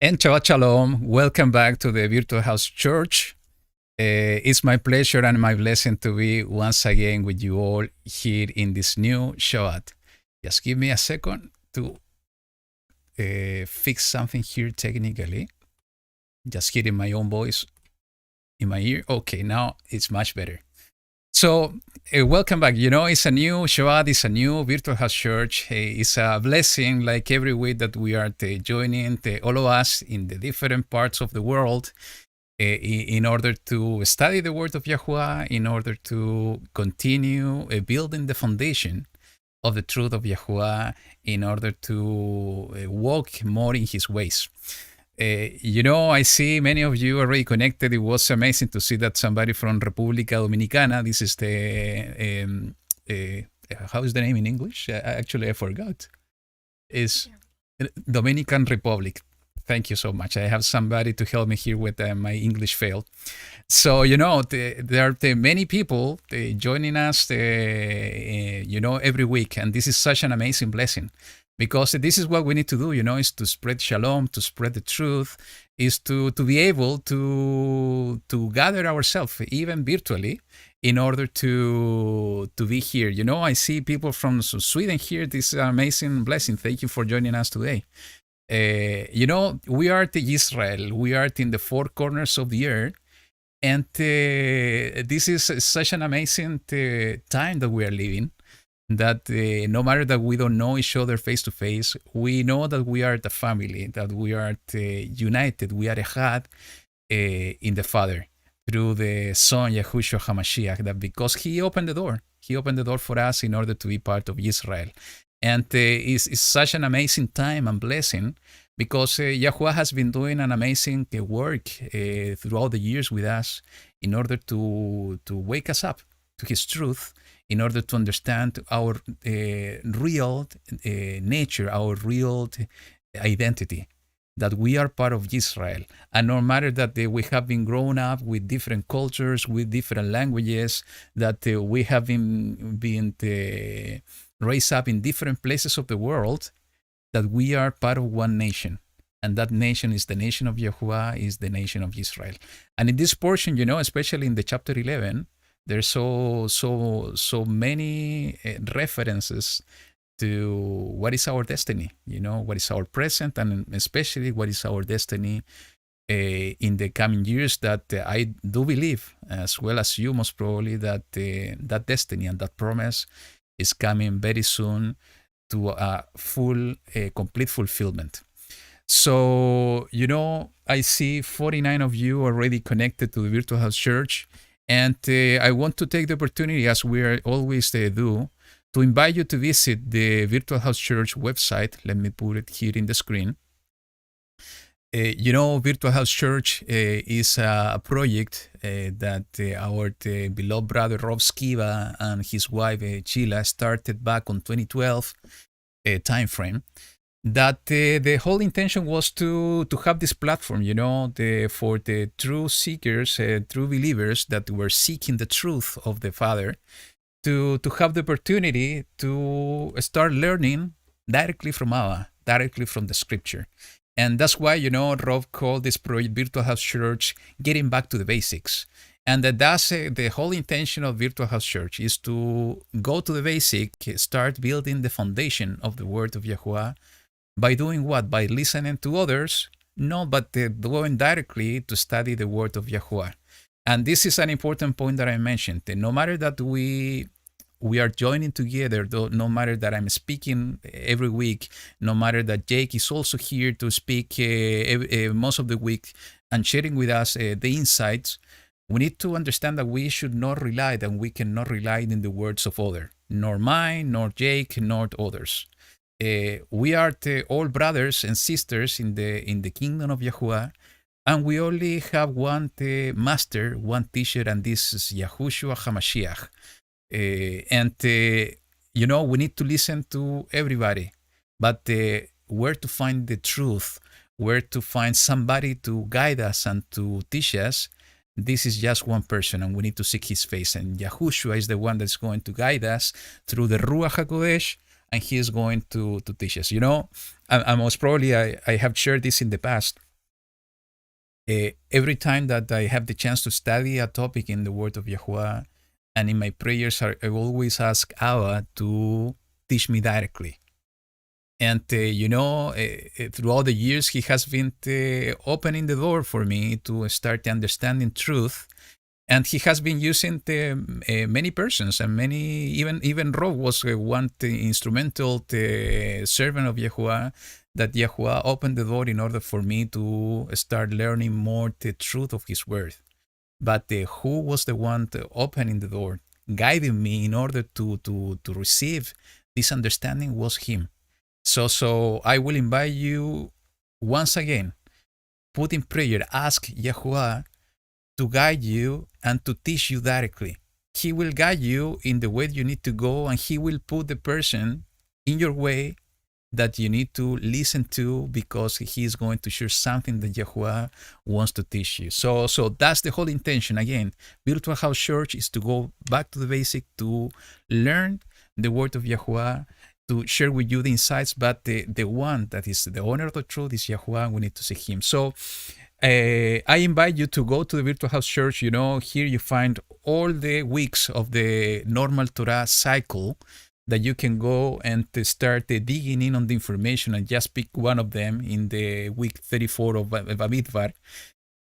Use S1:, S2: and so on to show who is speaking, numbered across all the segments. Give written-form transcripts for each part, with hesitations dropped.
S1: And Shabbat Shalom. Welcome back to the Virtual House Church. It's my pleasure and my blessing to be once again with you all here in this new Shabbat. Just give me a second to fix something here technically. Just hearing my own voice in my ear. Okay, now it's much better. So, welcome back. It's a new Shabbat, it's a new Virtual House Church. It's a blessing, like every week that we are joining all of us in the different parts of the world in order to study the Word of Yahuwah, in order to continue building the foundation of the truth of Yahuwah, in order to walk more in His ways. I see many of you already connected. It was amazing to see that somebody from República Dominicana, this is how is the name in English? Actually, I forgot. It's Dominican Republic. Thank you so much. I have somebody to help me here with my English fail. So, there are many people joining us, every week. And this is such an amazing blessing. Because this is what we need to do, is to spread shalom, to spread the truth, is to be able to gather ourselves, even virtually, in order to be here. I see people from Sweden here. This is an amazing blessing. Thank you for joining us today. We are in Israel. We are in the four corners of the earth. And this is such an amazing time that we are living. That no matter that we don't know each other face to face, we know that we are the family, that we are united, we are echad in the Father through the Son Yahushua HaMashiach, that because He opened the door for us in order to be part of Israel. And it's such an amazing time and blessing because Yahuwah has been doing an amazing work throughout the years with us in order to wake us up to His truth, in order to understand our real nature, our real identity, that we are part of Israel. And no matter that we have been grown up with different cultures, with different languages, that we have been raised up in different places of the world, that we are part of one nation. And that nation is the nation of Yahuwah, is the nation of Israel. And in this portion, especially in the chapter 11, there's so many references to what is our destiny, what is our present, and especially what is our destiny in the coming years, that I do believe, as well as you most probably, that that destiny and that promise is coming very soon to a complete fulfillment. So, I see 49 of you already connected to the Virtual House Church. And I want to take the opportunity, as we always do, to invite you to visit the Virtual House Church website. Let me put it here in the screen. Virtual House Church is a project that our beloved brother Rob Skiva and his wife Chila started back on 2012 timeframe. That the whole intention was to have this platform, for the true seekers, true believers that were seeking the truth of the Father, to have the opportunity to start learning directly from Abba, directly from the Scripture. And that's why, Rob called this project Virtual House Church, getting back to the basics. And that's the whole intention of Virtual House Church, is to go to the basic, start building the foundation of the Word of Yahuwah. By doing what? By listening to others? No, but going directly to study the Word of Yahuwah. And this is an important point that I mentioned. No matter that we are joining together, no matter that I'm speaking every week, no matter that Jake is also here to speak most of the week and sharing with us the insights, we need to understand that we should not rely, that we cannot rely in the words of others, nor mine, nor Jake, nor others. We are all brothers and sisters in the kingdom of Yahuwah, and we only have one master, one teacher, and this is Yahushua HaMashiach. We need to listen to everybody, but where to find the truth, where to find somebody to guide us and to teach us, this is just one person, and we need to seek His face. And Yahushua is the one that's going to guide us through the Ruach HaKodesh, and He is going to teach us. I most probably, I have shared this in the past, Every time that I have the chance to study a topic in the Word of Yahuwah, and in my prayers, I always ask Abba to teach me directly. And throughout the years, he has been opening the door for me to start understanding truth. And he has been using many persons, and many, even Rob was one instrumental servant of Yahuwah, that Yahuwah opened the door in order for me to start learning more the truth of his word. But who was the one opening the door, guiding me in order to receive this understanding was him. So I will invite you once again, put in prayer, ask Yahuwah to guide you and to teach you directly. He will guide you in the way you need to go, and he will put the person in your way that you need to listen to, because he is going to share something that Yahuwah wants to teach you. So that's the whole intention. Again, Virtual House Church is to go back to the basic, to learn the word of Yahuwah, to share with you the insights, but the one that is the owner of the truth is Yahuwah. We need to seek him. So I invite you to go to the Virtual House Church. Here you find all the weeks of the normal Torah cycle that you can go and start digging in on the information and just pick one of them in the week 34 of Bamidbar.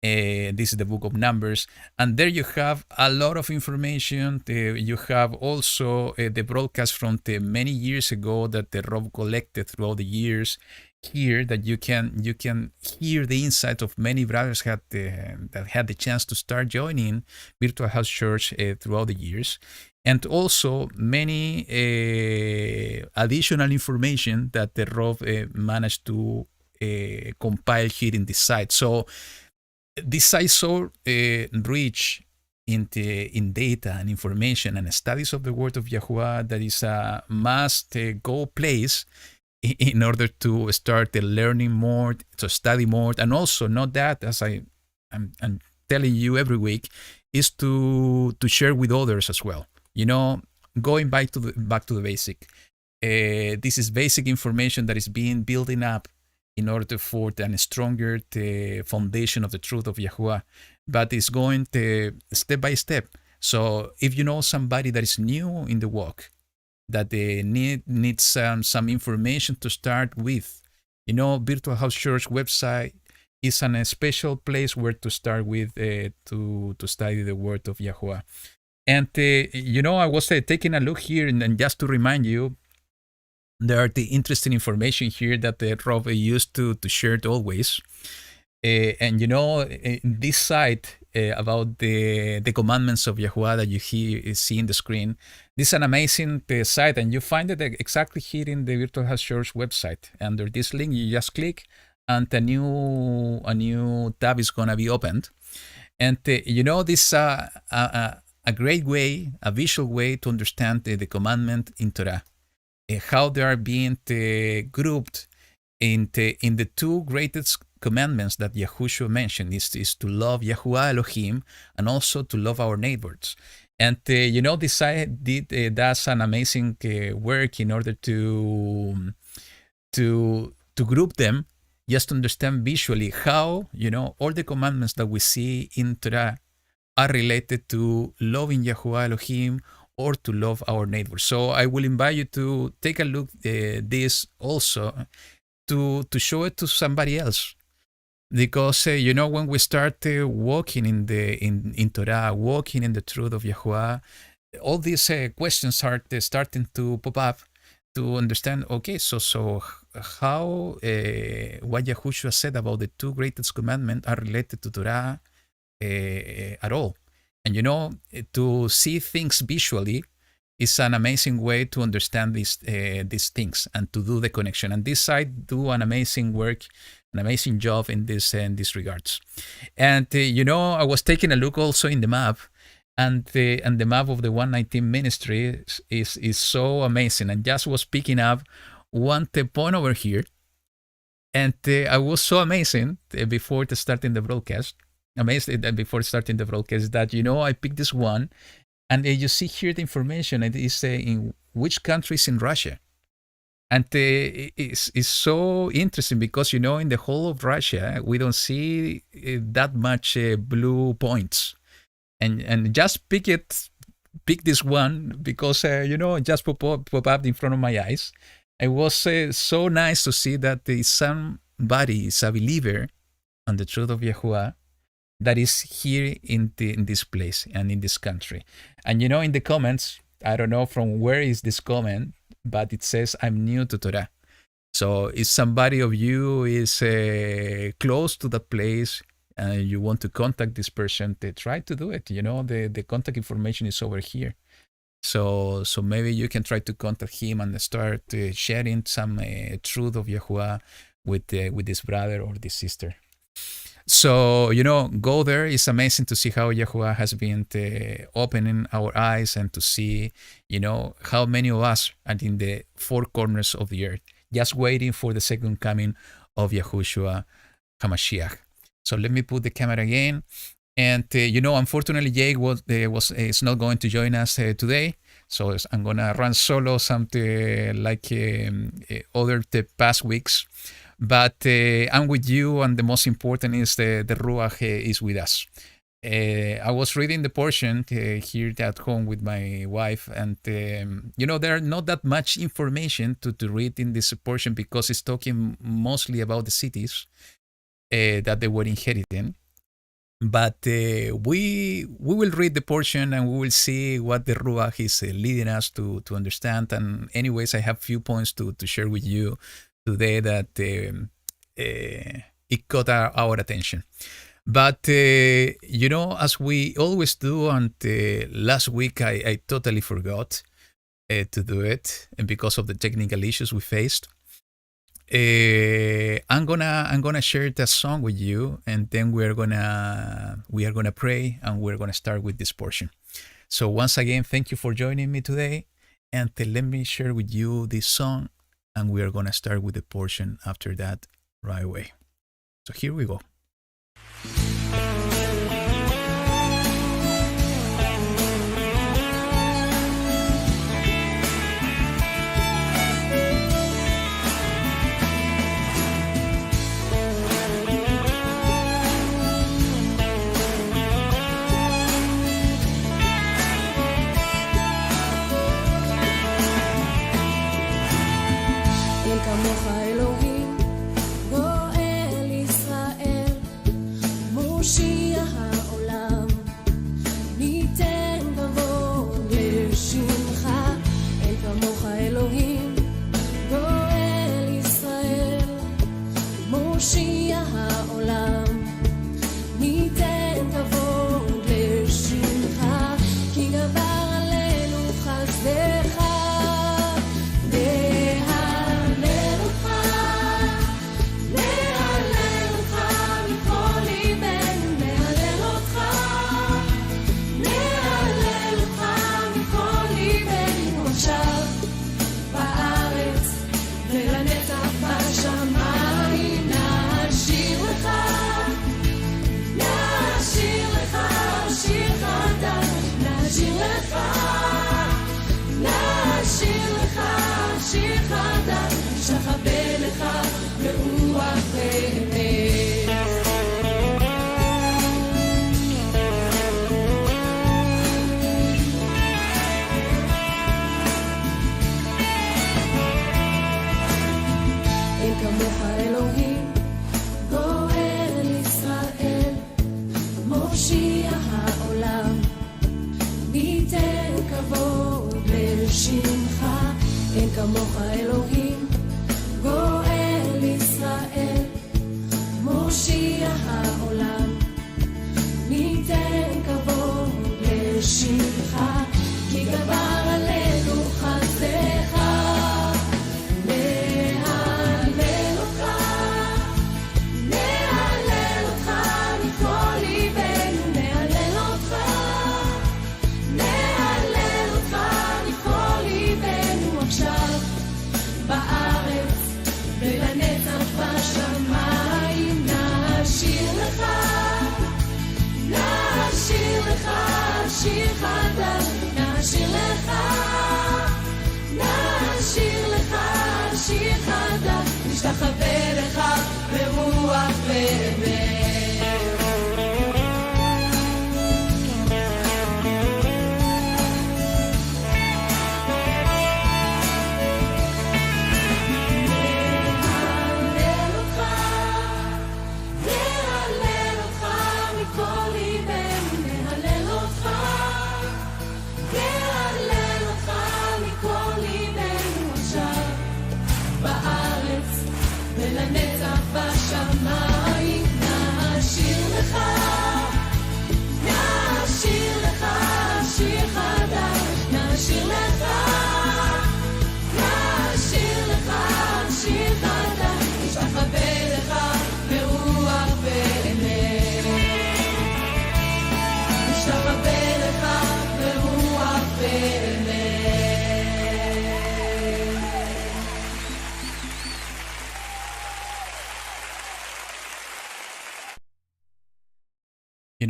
S1: This is the book of Numbers, and there you have a lot of information. You have also the broadcast from many years ago that the Rob collected throughout the years here, that you can hear the insight of many brothers that had the chance to start joining Virtual House Church throughout the years, and also many additional information that the Rob managed to compile here in this site. So this site is so rich in data and information and studies of the word of Yahuwah that is a must-go place in order to start learning more, to study more, and also not that, as I'm telling you every week, is to share with others as well. Going back to the basic. This is basic information that is being building up in order to afford a stronger foundation of the truth of Yahuwah, but it's going step by step. So if you know somebody that is new in the walk, that they need some information to start with, Virtual House Church website is a special place where to start with to study the word of Yahuwah. And I was taking a look here, and just to remind you, there are the interesting information here that Rob used to share it always. And this site about the commandments of Yahuwah that you see in the screen, this is an amazing site, and you find it exactly here in the Virtual House Church website. Under this link, you just click, and a new tab is gonna be opened. And this is a great way, a visual way to understand the commandment in Torah. How they are being grouped in the two greatest commandments that Yahushua mentioned is to love Yahuwah Elohim and also to love our neighbors. And this site does an amazing work in order to group them, just to understand visually how all the commandments that we see in Torah are related to loving Yahuwah Elohim or to love our neighbors. So I will invite you to take a look at this also, to show it to somebody else. Because when we start walking in Torah, walking in the truth of Yahuwah, all these questions are starting to pop up, to understand. Okay, so how what Yahushua said about the two greatest commandments are related to Torah at all? And to see things visually is an amazing way to understand these things and to do the connection. And this site do an amazing work, an amazing job in this regards. And I was taking a look also in the map, and the map of the 119 ministry is so amazing. And just was picking up one point over here, and I was so amazing before starting the broadcast. Before starting the broadcast, that I picked this one, and you see here the information. It is in which country is in Russia. And it's so interesting because, in the whole of Russia, we don't see that much blue points. And just pick this one because, it just pop up in front of my eyes. It was so nice to see that somebody is a believer on the truth of Yahuwah that is here in this place and in this country. And, in the comments, I don't know from where is this comment, but it says, I'm new to Torah. So if somebody of you is close to that place and you want to contact this person, try to do it. The contact information is over here. So maybe you can try to contact him and start sharing some truth of Yahuwah with this brother or this sister. So, go there. It's amazing to see how Yahuwah has been opening our eyes and to see, how many of us are in the four corners of the earth, just waiting for the second coming of Yahushua HaMashiach. So let me put the camera again. And, unfortunately, Jake is not going to join us today. So I'm going to run solo something like other the past weeks. But I'm with you, and the most important is the Ruach is with us. I was reading the portion here at home with my wife, and there are not that much information to read in this portion because it's talking mostly about the cities that they were inheriting. But we will read the portion and we will see what the Ruach is leading us to understand. And anyways, I have a few points to share with you today that it caught our attention. But, as we always do, and last week I totally forgot to do it, and because of the technical issues we faced, I'm gonna share that song with you, and then we are gonna pray, and we're gonna start with this portion. So once again, thank you for joining me today, and let me share with you this song. And we are going to start with the portion after that right away. So here we go.
S2: כמוך אלוהים, גואל ישראל, מושיע העולם, ניתן כבוד לשמך. אין כמוך אלוהים, גואל ישראל, מושיע העולם, ניתן כבוד לשמך, כי גבר עלינו חסדך. מושיע העולם, ניתן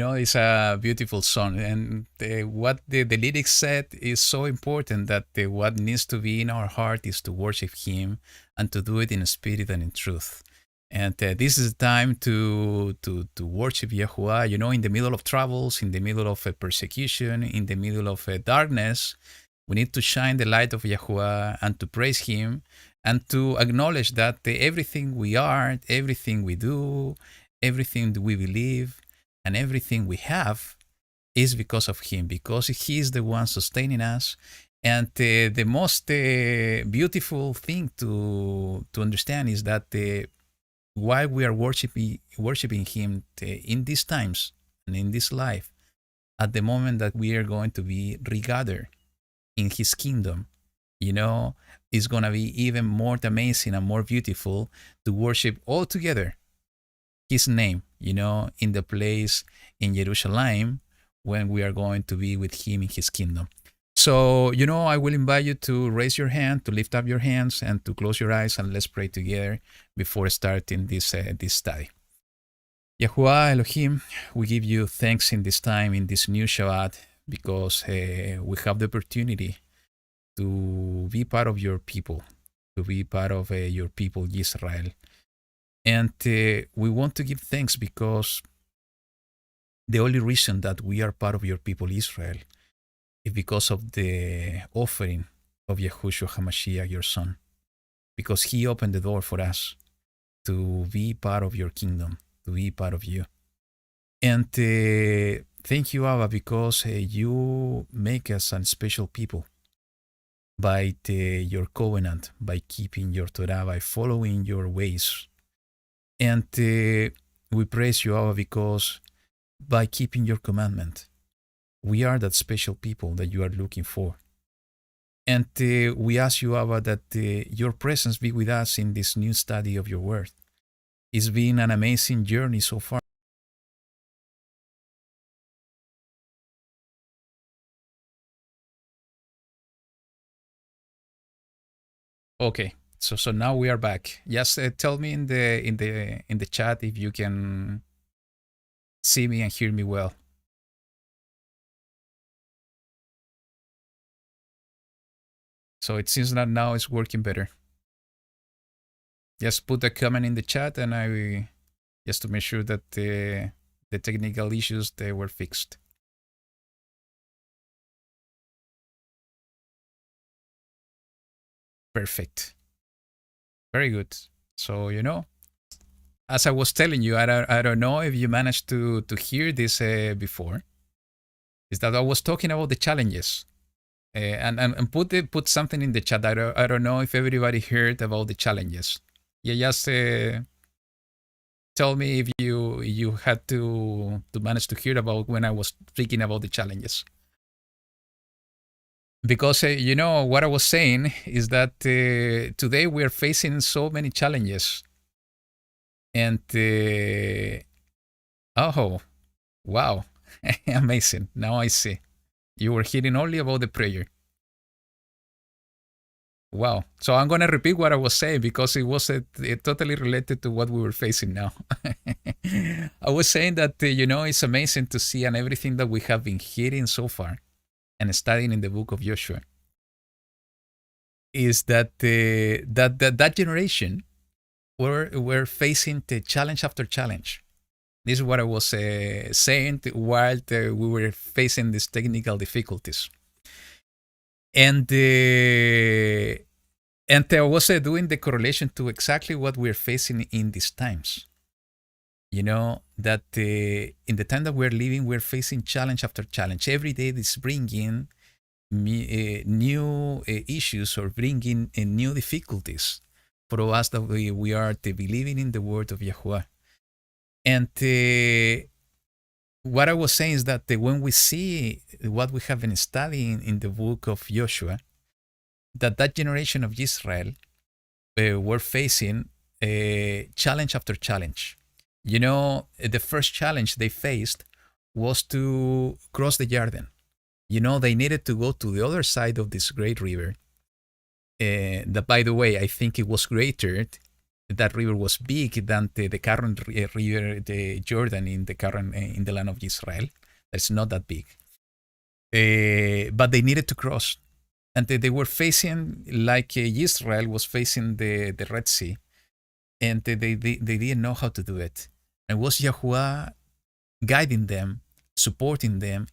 S1: It's a beautiful song. And what the lyrics said is so important that what needs to be in our heart is to worship Him and to do it in spirit and in truth. And this is the time to worship Yahuwah, in the middle of troubles, in the middle of persecution, in the middle of darkness. We need to shine the light of Yahuwah and to praise Him and to acknowledge that everything we are, everything we do, everything we believe, and everything we have is because of Him, because He is the one sustaining us. And the most beautiful thing to understand is that while we are worshiping Him in these times and in this life, at the moment that we are going to be regathered in His kingdom, it's going to be even more amazing and more beautiful to worship all together His name, in the place in Jerusalem when we are going to be with Him in His kingdom. So, I will invite you to raise your hand, to lift up your hands, and to close your eyes, and let's pray together before starting this study. Yahuwah Elohim, we give you thanks in this time, in this new Shabbat, because we have the opportunity to be part of your people, to be part of your people, Israel. And we want to give thanks because the only reason that we are part of your people, Israel, is because of the offering of Yahushua HaMashiach, your Son, because He opened the door for us to be part of your kingdom, to be part of you. And thank you, Abba, because you make us a special people by your covenant, by keeping your Torah, by following your ways. And we praise you, Abba, because by keeping your commandment, we are that special people that you are looking for. And we ask you, Abba, that your presence be with us in this new study of your word. It's been an amazing journey so far. Okay, so now we are back. Just tell me in the chat if you can see me and hear me well. So it seems that now it's working better. Just put a comment in the chat, and just to make sure that the technical issues they were fixed. Perfect. Very good. So as I was telling you, I don't know if you managed to hear this before. Is that I was talking about the challenges. And put something in the chat. I don't know if everybody heard about the challenges. Yeah, just tell me if you had to manage to hear about when I was speaking about the challenges. Because what I was saying is that today we are facing so many challenges, and oh wow, amazing! Now I see. You were hearing only about the prayer. Wow. So I'm going to repeat what I was saying because it was totally related to what we were facing now. I was saying that, it's amazing to see and everything that we have been hearing so far and studying in the book of Joshua is that that generation were facing the challenge after challenge. This is what I was saying while we were facing these technical difficulties. And I was doing the correlation to exactly what we're facing in these times. That in the time that we're living, we're facing challenge after challenge. Every day is bringing new issues or bringing new difficulties for us that we are believing in the word of Yahuwah. And what I was saying is that when we see what we have been studying in the book of Joshua, that generation of Israel were facing challenge after challenge. The first challenge they faced was to cross the Jordan. They needed to go to the other side of this great river. That, by the way, I think it was greater that river was big than the current river, the Jordan in the current in the land of Israel. It's not that big, but they needed to cross, and they were facing like Israel was facing the Red Sea, and they didn't know how to do it. And it was Yahuwah guiding them, supporting them,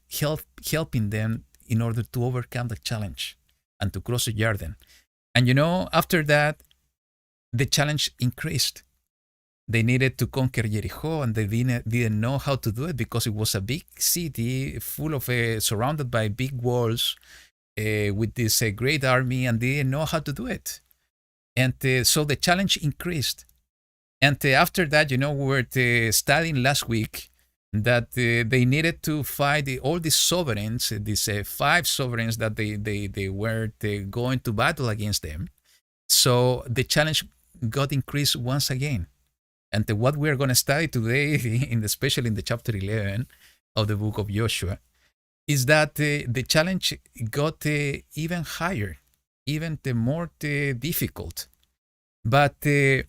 S1: helping them in order to overcome the challenge and to cross the Jordan. And after that, the challenge increased. They needed to conquer Jericho, and they didn't know how to do it because it was a big city full of surrounded by big walls with this great army, and they didn't know how to do it. And so the challenge increased. And after that, we were studying last week that they needed to fight all these sovereigns, these 5 sovereigns that they were going to battle against them. So the challenge got increased once again. And what we are going to study today, especially in the chapter 11 of the book of Joshua, is that the challenge got even higher, even more difficult. But this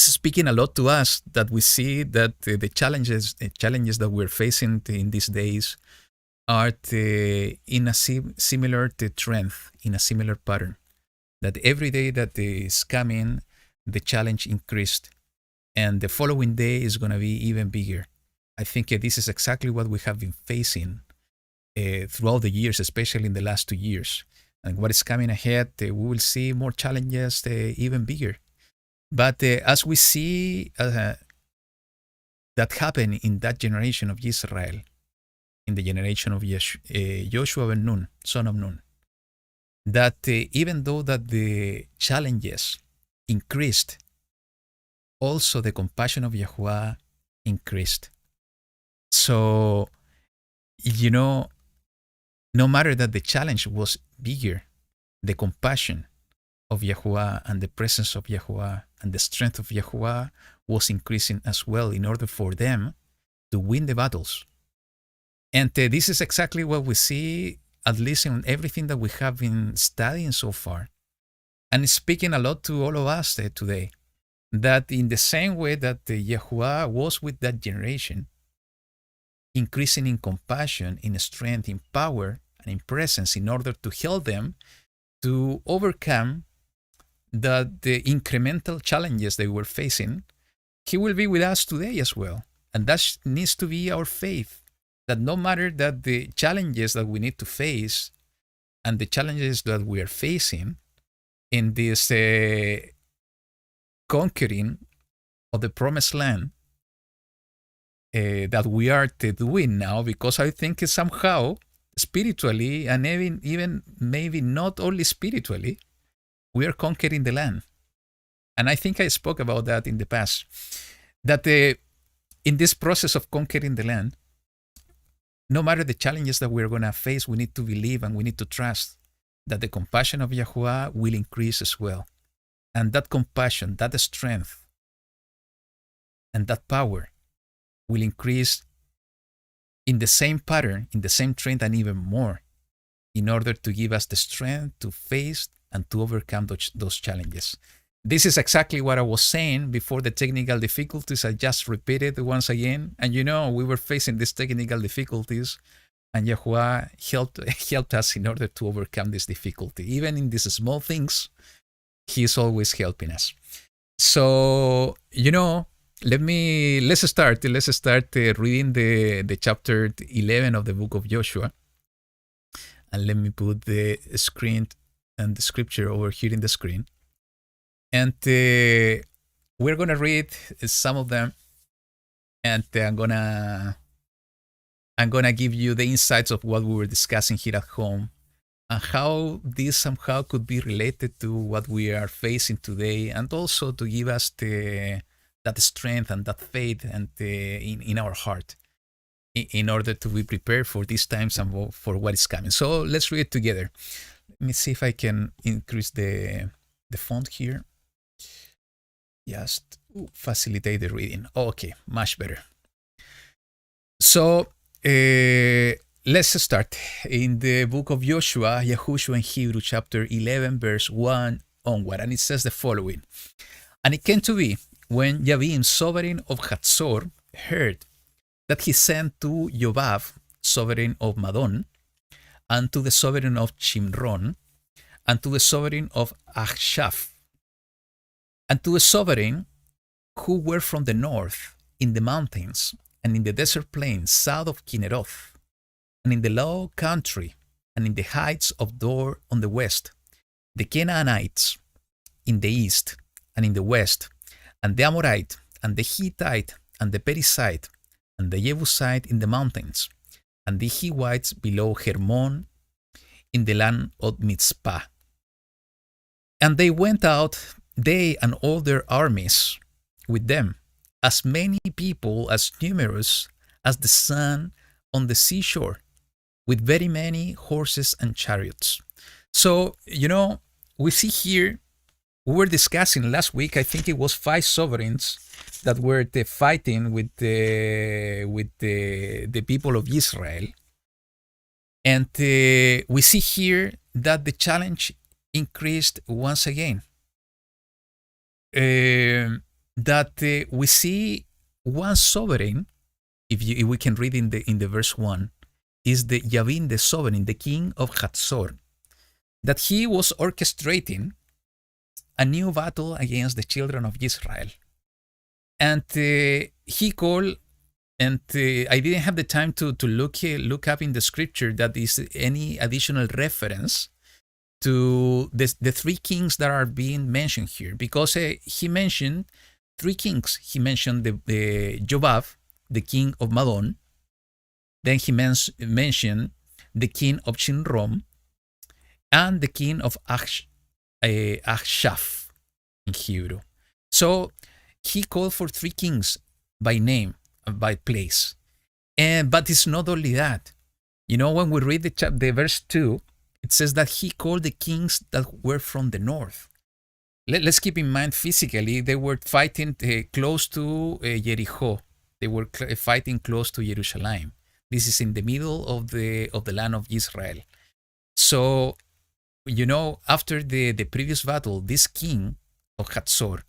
S1: is speaking a lot to us, that we see that the challenges that we're facing in these days are in a similar trend, in a similar pattern. That every day that is coming, the challenge increased, and the following day is going to be even bigger. I think this is exactly what we have been facing throughout the years, especially in the last 2 years. And what is coming ahead, we will see more challenges, even bigger. But as we see that happen in that generation of Israel, in the generation of Joshua ben Nun, son of Nun, that even though that the challenges increased, also the compassion of Yahuwah increased. So, no matter that the challenge was bigger, the compassion of Yahuwah and the presence of Yahuwah and the strength of Yahuwah was increasing as well in order for them to win the battles. And this is exactly what we see, at least in everything that we have been studying so far. And it's speaking a lot to all of us today, that in the same way that Yahuwah was with that generation, increasing in compassion, in strength, in power, and in presence in order to help them to overcome the incremental challenges they were facing, He will be with us today as well. And that needs to be our faith, that no matter that the challenges that we need to face and the challenges that we are facing in this conquering of the promised land that we are doing now, because I think somehow spiritually, and even maybe not only spiritually, we are conquering the land. And I think I spoke about that in the past, that in this process of conquering the land, no matter the challenges that we're going to face, we need to believe and we need to trust that the compassion of Yahuwah will increase as well. And that compassion, that strength, and that power will increase in the same pattern, in the same trend, and even more, in order to give us the strength to face and to overcome those challenges. This is exactly what I was saying before the technical difficulties. I just repeated once again. And we were facing these technical difficulties, and Yahuwah helped us in order to overcome this difficulty. Even in these small things, He is always helping us. So, let's start reading the chapter 11 of the book of Joshua. And let me put the screen and the scripture over here in the screen. And we're going to read some of them, and I'm gonna give you the insights of what we were discussing here at home, and how this somehow could be related to what we are facing today, and also to give us that strength and that faith and in our heart, in order to be prepared for these times and for what is coming. So let's read it together. Let me see if I can increase the font here. Just facilitate the reading. Okay, much better. So let's start in the book of Joshua, Yahushua in Hebrew, chapter 11, verse 1 onward. And it says the following. And it came to be, when Yavin, sovereign of Hatzor, heard that he sent to Yobab, sovereign of Madon, and to the sovereign of Chimron, and to the sovereign of Achshaph, and to the sovereign who were from the north, in the mountains, and in the desert plains south of Kinneroth, and in the low country, and in the heights of Dor on the west, the Canaanites in the east, and in the west, and the Amorite, and the Hittite, and the Perizzite, and the Jebusite in the mountains, and the Hivites below Hermon, in the land of Mizpah. And they went out, they and all their armies with them, as many people, as numerous as the sand on the seashore, with very many horses and chariots. So, we see here, we were discussing last week, I think it was 5 sovereigns that were fighting with the people of Israel. And we see here that the challenge increased once again. That we see one sovereign, if we can read in the verse 1, is the Yavin, the sovereign, the king of Hatzor, that he was orchestrating a new battle against the children of Israel. And he called, and I didn't have the time to look up in the scripture that is any additional reference to the 3 kings that are being mentioned here, because he mentioned 3 kings. He mentioned the Jobab, the king of Madon. Then he mentioned the king of Shinrom and the king of Achshaph in Hebrew. So he called for 3 kings by name, by place. But it's not only that. When we read the verse 2, it says that he called the kings that were from the north. Let's keep in mind, physically, they were fighting close to Jericho. They were fighting close to Jerusalem. This is in the middle of the land of Israel. So, after the previous battle, this king of Hatzor,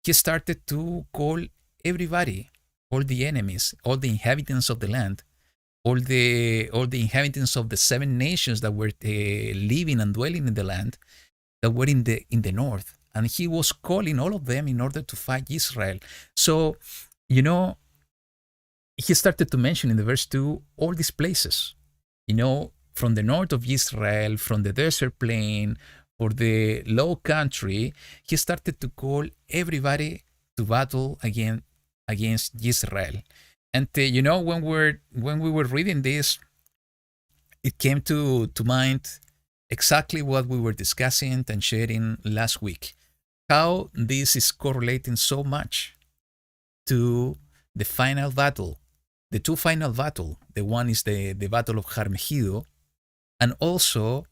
S1: he started to call everybody, all the enemies, all the inhabitants of the land, all the inhabitants of the 7 nations that were living and dwelling in the land, that were in the north. And he was calling all of them in order to fight Israel. So, he started to mention in the verse 2 all these places, from the north of Israel, from the desert plain, or the low country. He started to call everybody to battle against Israel. And when we were reading this, it came to mind exactly what we were discussing and sharing last week, how this is correlating so much to the final battle, the 2 final battle. The one is the battle of Har Megiddo, and also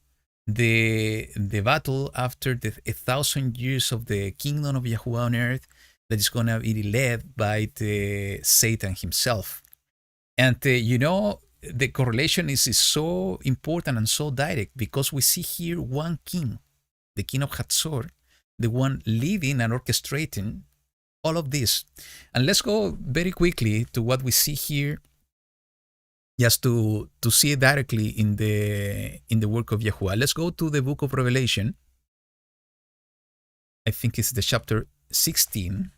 S1: the battle after the 1,000 years of the kingdom of Yahuwah on earth, that is going to be led by the Satan himself. And the correlation is so important and so direct, because we see here one king, the king of Hatzor, the one leading and orchestrating all of this. And let's go very quickly to what we see here, just to see it directly in the work of Yahuwah. Let's go to the book of Revelation. I think it's the chapter 16.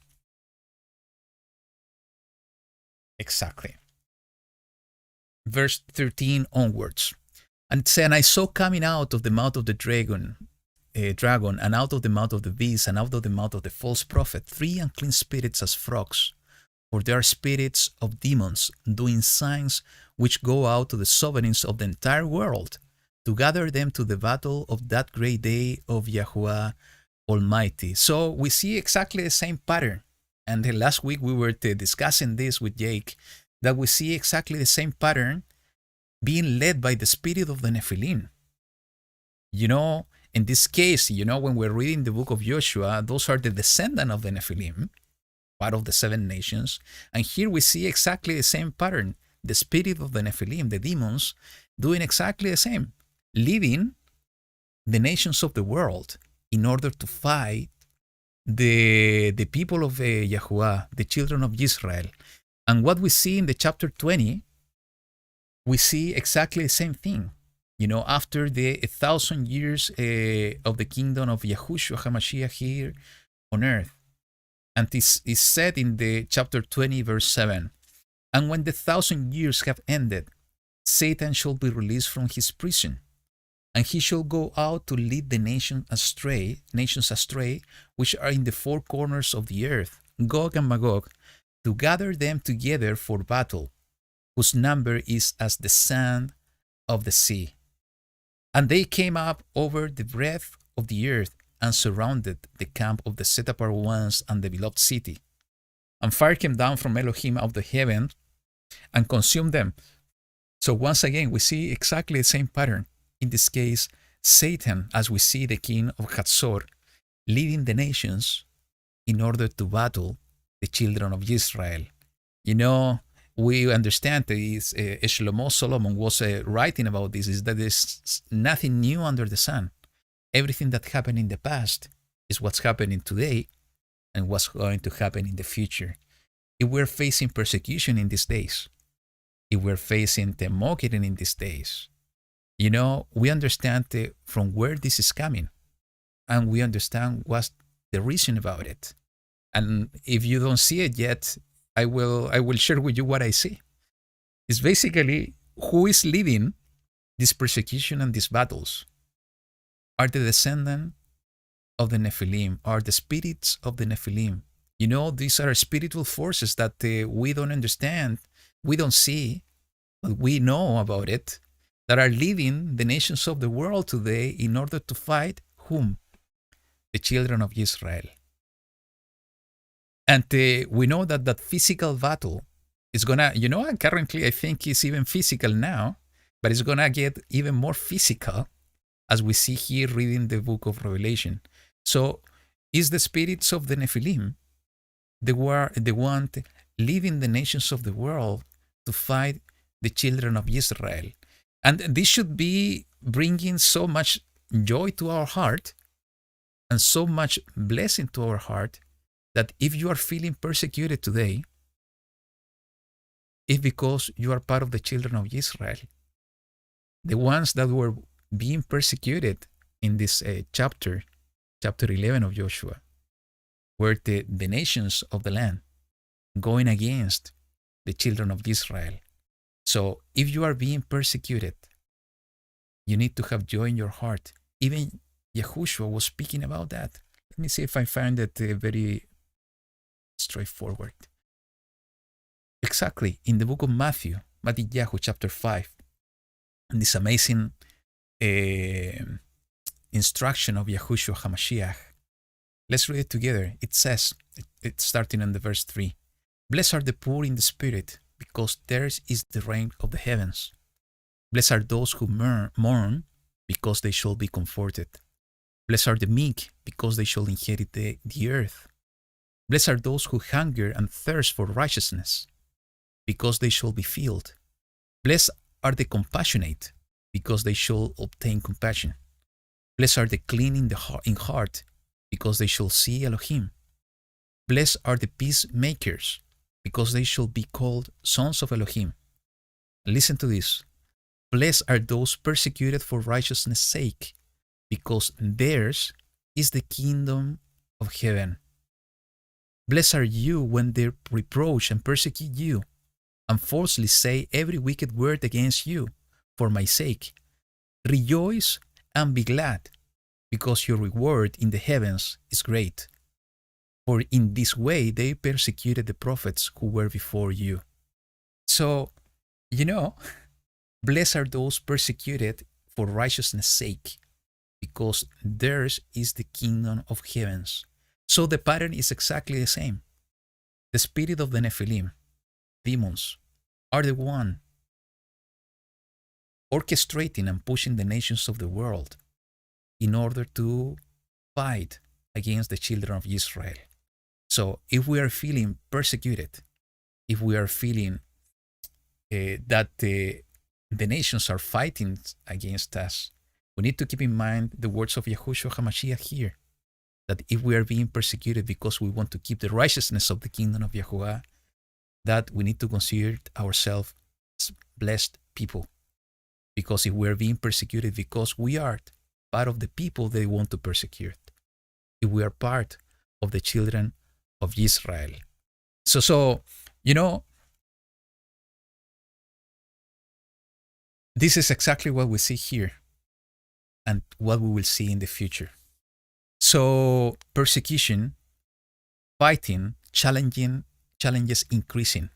S1: Exactly. Verse 13 onwards. And it said, and I saw coming out of the mouth of the dragon, and out of the mouth of the beast, and out of the mouth of the false prophet, 3 unclean spirits as frogs. For they are spirits of demons, doing signs which go out to the sovereigns of the entire world, to gather them to the battle of that great day of Yahuwah Almighty. So we see exactly the same pattern. And last week we were discussing this with Jake, that we see exactly the same pattern being led by the spirit of the Nephilim. In this case, when we're reading the book of Joshua, those are the descendants of the Nephilim, part of the 7 nations. And here we see exactly the same pattern. The spirit of the Nephilim, the demons, doing exactly the same, leading the nations of the world in order to fight the people of Yahuwah, the children of Israel. And what we see in the chapter 20, we see exactly the same thing. After the 1,000 years of the kingdom of Yahushua HaMashiach here on earth. And this is said in the chapter 20, verse 7. And when the 1,000 years have ended, Satan shall be released from his prison, and he shall go out to lead the nations astray, which are in the four corners of the earth, Gog and Magog, to gather them together for battle, whose number is as the sand of the sea. And they came up over the breadth of the earth and surrounded the camp of the set-apart ones and the beloved city. And fire came down from Elohim out of the heaven and consumed them. So once again, we see exactly the same pattern. In this case, Satan, as we see the king of Hatzor, leading the nations in order to battle the children of Israel. We understand that Shlomo Solomon was writing about this, is that there's nothing new under the sun. Everything that happened in the past is what's happening today and what's going to happen in the future. If we're facing persecution in these days, if we're facing the mocking in these days, we understand from where this is coming, and we understand what's the reason about it. And if you don't see it yet, I will share with you what I see. It's basically who is leading this persecution and these battles are the descendants of the Nephilim, are the spirits of the Nephilim. These are spiritual forces that we don't understand, we don't see, but we know about it, that are leading the nations of the world today in order to fight whom? The children of Israel. And we know that physical battle is going to, currently I think it's even physical now, but it's going to get even more physical as we see here reading the book of Revelation. So is the spirits of the Nephilim the one leading the nations of the world to fight the children of Israel? And this should be bringing so much joy to our heart and so much blessing to our heart that if you are feeling persecuted today, it's because you are part of the children of Israel. The ones that were being persecuted in this chapter 11 of Joshua, were the nations of the land going against the children of Israel. So if you are being persecuted, you need to have joy in your heart. Even Yahushua was speaking about that. Let me see if I find it very straightforward. Exactly, in the book of Matthew, chapter 5, and this amazing instruction of Yahushua HaMashiach. Let's read it together. It says, it's starting on the verse 3, "Blessed are the poor in the spirit, because theirs is the reign of the heavens. Blessed are those who mourn, because they shall be comforted. Blessed are the meek, because they shall inherit the earth. Blessed are those who hunger and thirst for righteousness, because they shall be filled. Blessed are the compassionate, because they shall obtain compassion. Blessed are the clean in heart, because they shall see Elohim. Blessed are the peacemakers, because they shall be called sons of Elohim." Listen to this. "Blessed are those persecuted for righteousness' sake, because theirs is the kingdom of heaven. Blessed are you when they reproach and persecute you, and falsely say every wicked word against you for my sake. Rejoice and be glad, because your reward in the heavens is great. For in this way they persecuted the prophets who were before you." So, blessed are those persecuted for righteousness' sake, because theirs is the kingdom of heavens. So the pattern is exactly the same. The spirit of the Nephilim, demons, are the one orchestrating and pushing the nations of the world in order to fight against the children of Israel. So if we are feeling persecuted, if we are feeling that the nations are fighting against us, we need to keep in mind the words of Yahushua HaMashiach here. that if we are being persecuted because we want to keep the righteousness of the kingdom of Yahuwah, that we need to consider ourselves as blessed people. Because if we are being persecuted because we are part of the people they want to persecute, if we are part of the children of Israel. So this is exactly what we see here and what we will see in the future. So persecution, fighting, challenges increasing.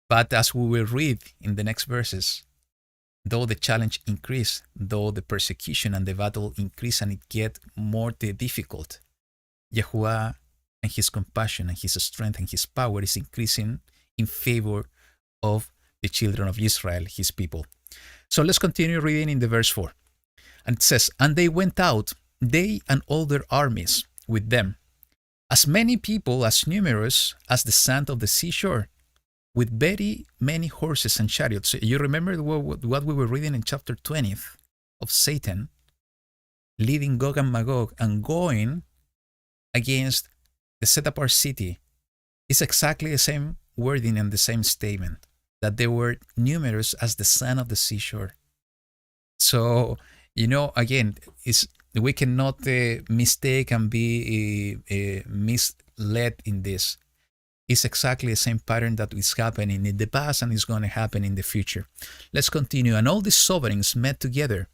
S1: But as we will read in the next verses, though the challenge increase, though the persecution and the battle increase and it get more difficult, Yahuwah and his compassion and his strength and his power is increasing in favor of the children of Israel, his people. So let's continue reading in the verse 4. And it says, and they went out, they and all their armies with them, as many people, as numerous as the sand of the seashore, with very many horses and chariots. You remember what we were reading in chapter 20 of Satan, leaving Gog and Magog and going against the set-apart city. It's exactly the same wording and the same statement, that they were numerous as the sand of the seashore. So, again, we cannot mistake and be misled in this. It's exactly the same pattern that is happening in the past and is going to happen in the future. Let's continue. And all the sovereigns met together,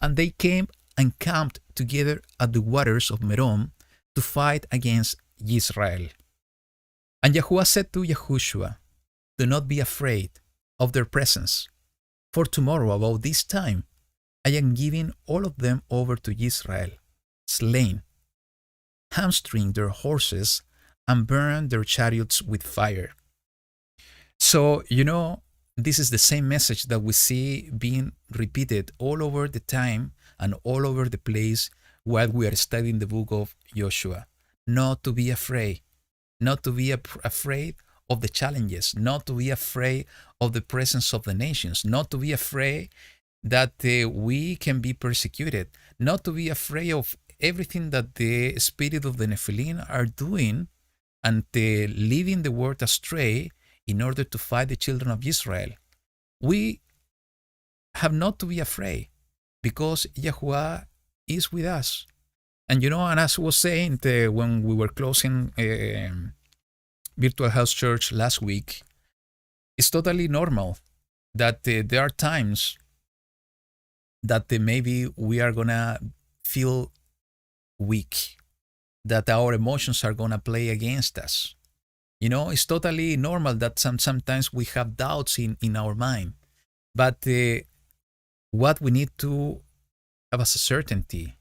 S1: and they came and camped together at the waters of Merom to fight against Israel. And Yahuwah said to Yahushua, do not be afraid of their presence, for tomorrow about this time I am giving all of them over to Israel, slain, hamstring their horses, and burn their chariots with fire. So, this is the same message that we see being repeated all over the time and all over the place while we are studying the book of Joshua. Not to be afraid, not to be afraid of the challenges, not to be afraid of the presence of the nations, not to be afraid that we can be persecuted, not to be afraid of everything that the spirit of the Nephilim are doing and leading the world astray in order to fight the children of Israel. We have not to be afraid because Yahuwah is with us. And and as I was saying when we were closing Virtual House Church last week, it's totally normal that there are times that maybe we are going to feel weak, that our emotions are going to play against us. It's totally normal that sometimes we have doubts in our mind. But what we need to have as a certainty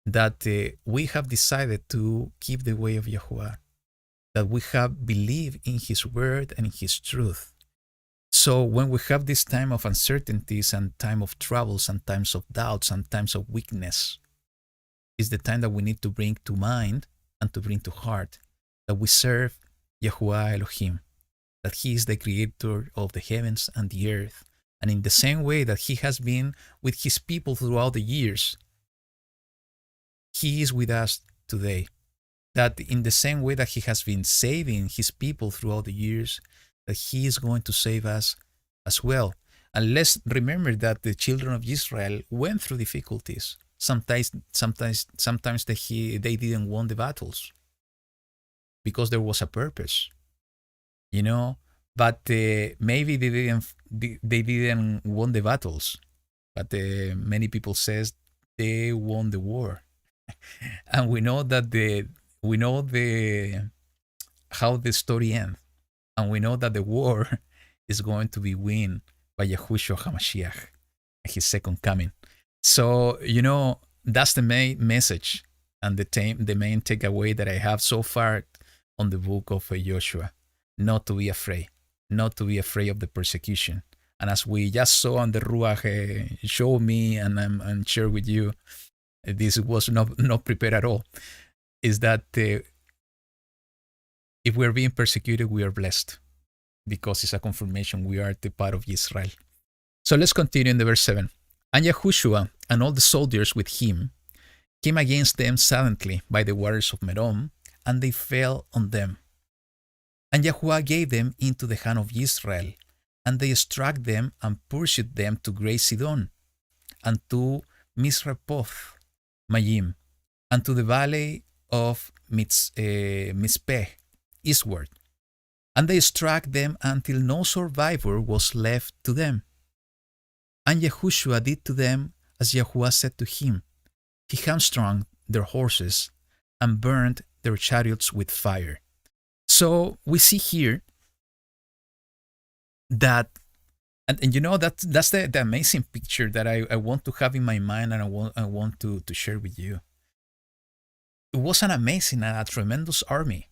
S1: that we have decided to keep the way of Yahuwah, that we have believed in His word and in His truth. So when we have this time of uncertainties and time of troubles and times of doubts and times of weakness, is the time that we need to bring to mind and to bring to heart that we serve Yahuwah Elohim, that He is the creator of the heavens and the earth. And in the same way that He has been with His people throughout the years, He is with us today. That in the same way that He has been saving His people throughout the years, that He is going to save us as well. And let's remember that the children of Israel went through difficulties. Sometimes they didn't win the battles because there was a purpose, But maybe they didn't win the battles, but many people says they won the war, and we know that how the story ends, and we know that the war is going to be won by Yahushua HaMashiach, His second coming. So, that's the main message and the main takeaway that I have so far on the book of Joshua. Not to be afraid. Not to be afraid of the persecution. And as we just saw on the Ruach show me and share with you, this was not prepared at all, is that if we're being persecuted, we are blessed because it's a confirmation we are the part of Israel. So let's continue in the verse 7. And Yahushua and all the soldiers with him came against them suddenly by the waters of Merom, and they fell on them. And Yahuwah gave them into the hand of Israel, and they struck them and pursued them to great Sidon, and to Misrepoth Mayim, and to the valley of Mizpeh, eastward. And they struck them until no survivor was left to them. And Yahushua did to them as Yahuwah said to him. He hamstrung their horses and burned their chariots with fire. So we see here that, and you know, that's the amazing picture that I want to have in my mind, and I want to share with you. It was an amazing and a tremendous army.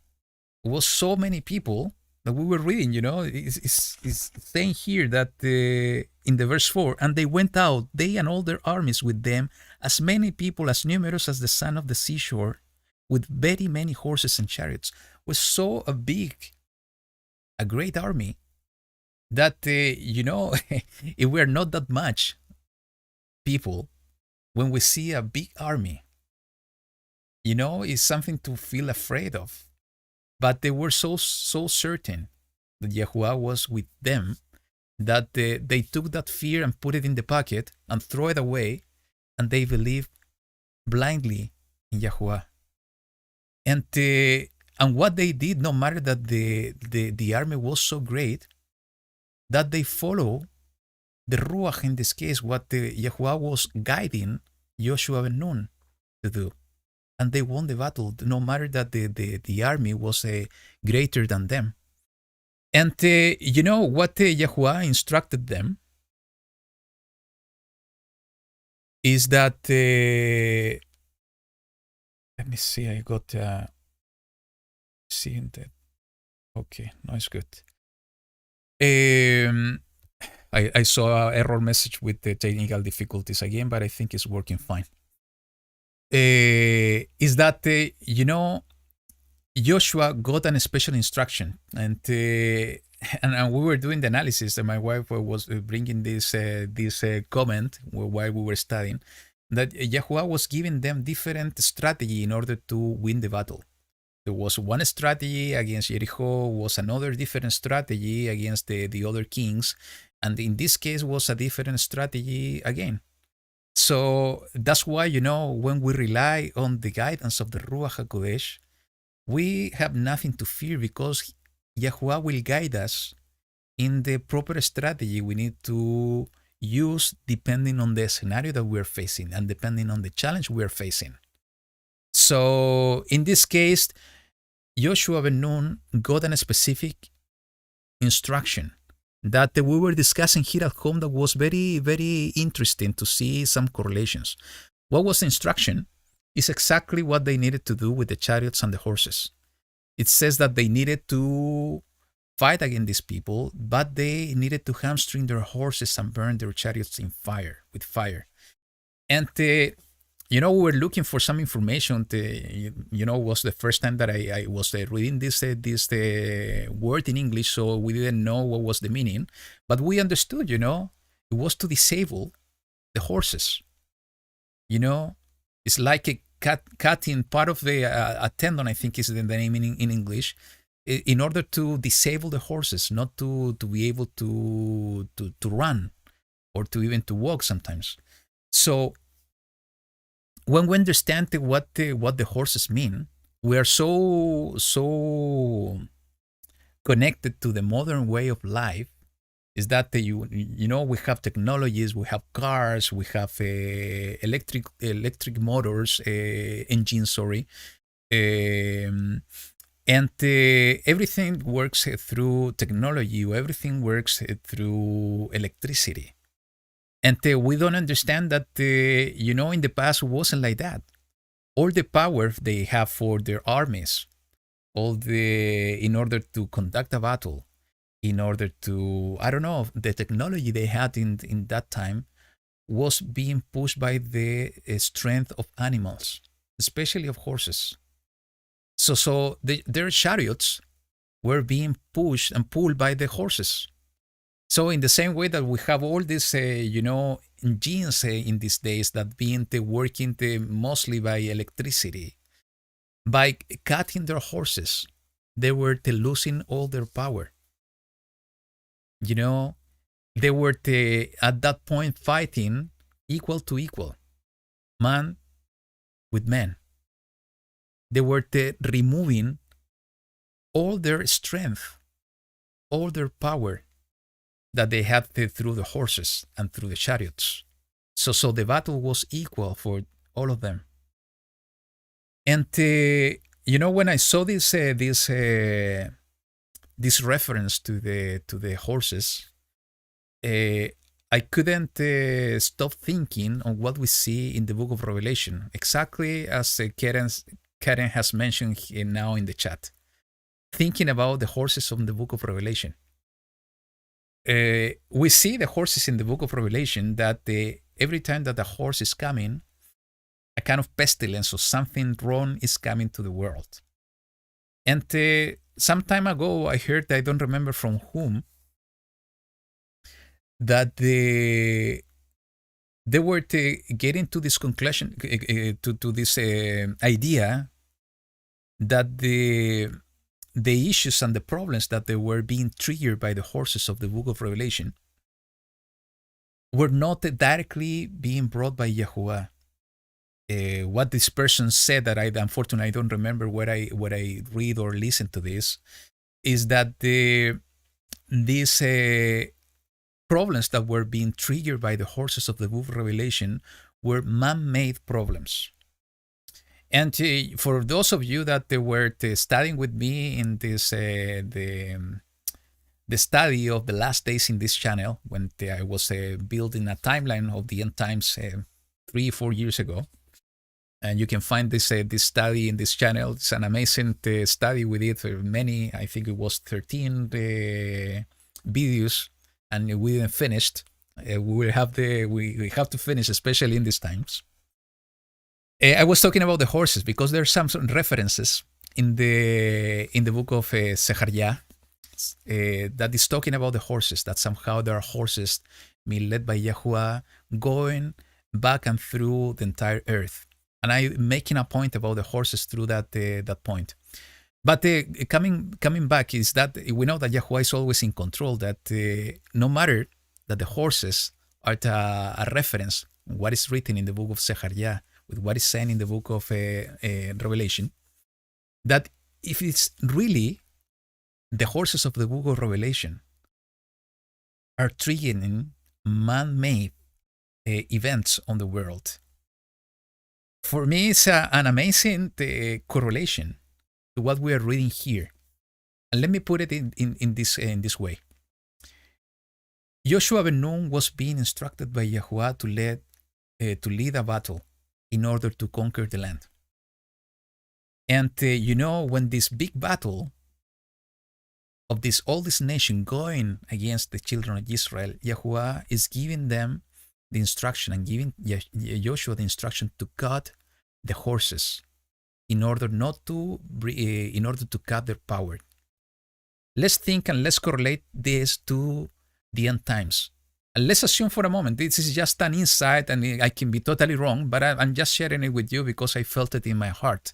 S1: It was so many people that we were reading, you know, it's saying here that in the verse 4, and they went out, they and all their armies with them, as many people, as numerous as the sand of the seashore, with very many horses and chariots. It was so a great army, that, you know, if we're not that much people, when we see a big army, you know, it's something to feel afraid of. But they were so certain that Yahuwah was with them that they took that fear and put it in the pocket and throw it away, and they believed blindly in Yahuwah. And what they did, no matter that the army was so great, that they follow the Ruach, in this case, what Yahuwah was guiding Joshua ben Nun to do. And they won the battle, no matter that the army was greater than them. And you know what Yahuwah instructed them is that, let me see, I got, seeing that, okay, no, it's good. I saw an error message with the technical difficulties again, but I think it's working fine. Is that, you know, Joshua got an special instruction, and we were doing the analysis, and my wife was bringing this comment while we were studying, that Yahuwah was giving them different strategy in order to win the battle. There was one strategy against Jericho, was another different strategy against the other kings, and in this case was a different strategy again. So that's why, you know, when we rely on the guidance of the Ruach HaKodesh, we have nothing to fear, because Yahuwah will guide us in the proper strategy we need to use depending on the scenario that we're facing and depending on the challenge we're facing. So in this case, Joshua ben Nun got a specific instruction that we were discussing here at home that was very, very interesting to see some correlations. What was the instruction is exactly what they needed to do with the chariots and the horses. It says that they needed to fight against these people, but they needed to hamstring their horses and burn their chariots with fire. And you know, we were looking for some information. You know, was the first time that I was reading this word in English, so we didn't know what was the meaning. But we understood, you know, it was to disable the horses. You know, it's like a cutting part of a tendon, I think is the name in English, in order to disable the horses, not to be able to run or to even to walk sometimes. So when we understand what the horses mean, we are so connected to the modern way of life. Is that you know, we have technologies, we have cars, we have electric motors, engines, sorry, and everything works through technology. Everything works through electricity. And we don't understand that, you know, in the past it wasn't like that. All the power they have for their armies, in order to conduct a battle, in order to, I don't know, the technology they had in that time was being pushed by the strength of animals, especially of horses. So their chariots were being pushed and pulled by the horses. So in the same way that we have all these, you know, engines in these days that being working mostly by electricity, by cutting their horses, they were losing all their power. You know, they were at that point fighting equal to equal, man with man. They were removing all their strength, all their power that they had through the horses and through the chariots. So the battle was equal for all of them. And when I saw this reference to the horses, I couldn't stop thinking on what we see in the book of Revelation, exactly as Karen has mentioned now in the chat. Thinking about the horses of the book of Revelation. We see the horses in the book of Revelation that every time that the horse is coming, a kind of pestilence or something wrong is coming to the world. And some time ago, I heard, I don't remember from whom, that they were getting to this conclusion, to this idea that the issues and the problems that they were being triggered by the horses of the book of Revelation were not directly being brought by Yahuwah. What this person said, that I unfortunately don't remember where I read or listen to this, is that these problems that were being triggered by the horses of the book of Revelation were man-made problems. And for those of you that were studying with me in this the study of the last days in this channel, when I was building a timeline of the end times 3-4 years ago, and you can find this study in this channel. It's an amazing study. We did many, I think it was 13 videos, and we didn't finish. We have to finish, especially in these times. I was talking about the horses because there are some references in the book of Zechariah that is talking about the horses, that somehow there are horses being led by Yahuwah going back and through the entire earth. And I'm making a point about the horses through that point. But coming back is that we know that Yahuwah is always in control, that no matter that the horses are a reference, what is written in the book of Zechariah, with what is said in the book of Revelation, that if it's really the horses of the book of Revelation are triggering man-made events on the world, for me it's an amazing correlation to what we are reading here. And let me put it in this way. Joshua ben Nun was being instructed by Yahuwah to lead a battle in order to conquer the land. And when this big battle of all this nation going against the children of Israel, Yahuwah is giving them the instruction and giving Joshua the instruction to cut the horses in order to cut their power. Let's think and let's correlate this to the end times. And let's assume for a moment, this is just an insight and I can be totally wrong, but I'm just sharing it with you because I felt it in my heart.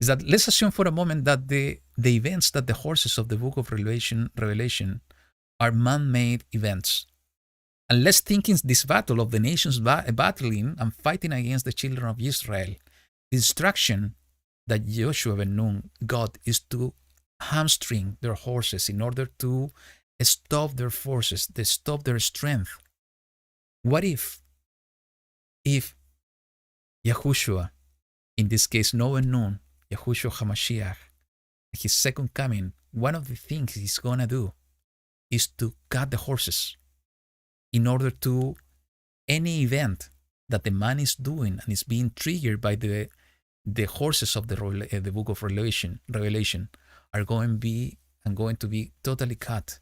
S1: Is that let's assume for a moment that the events that the horses of the book of Revelation are man-made events. And let's think in this battle of the nations battling and fighting against the children of Israel. The instruction that Joshua ben Nun got is to hamstring their horses in order to stop their forces, to stop their strength. What if Yahushua, in this case, no ben Nun, Yahushua HaMashiach, his second coming, one of the things he's going to do is to cut the horses in order to any event that the man is doing and is being triggered by the horses of the book of Revelation are going to be totally cut,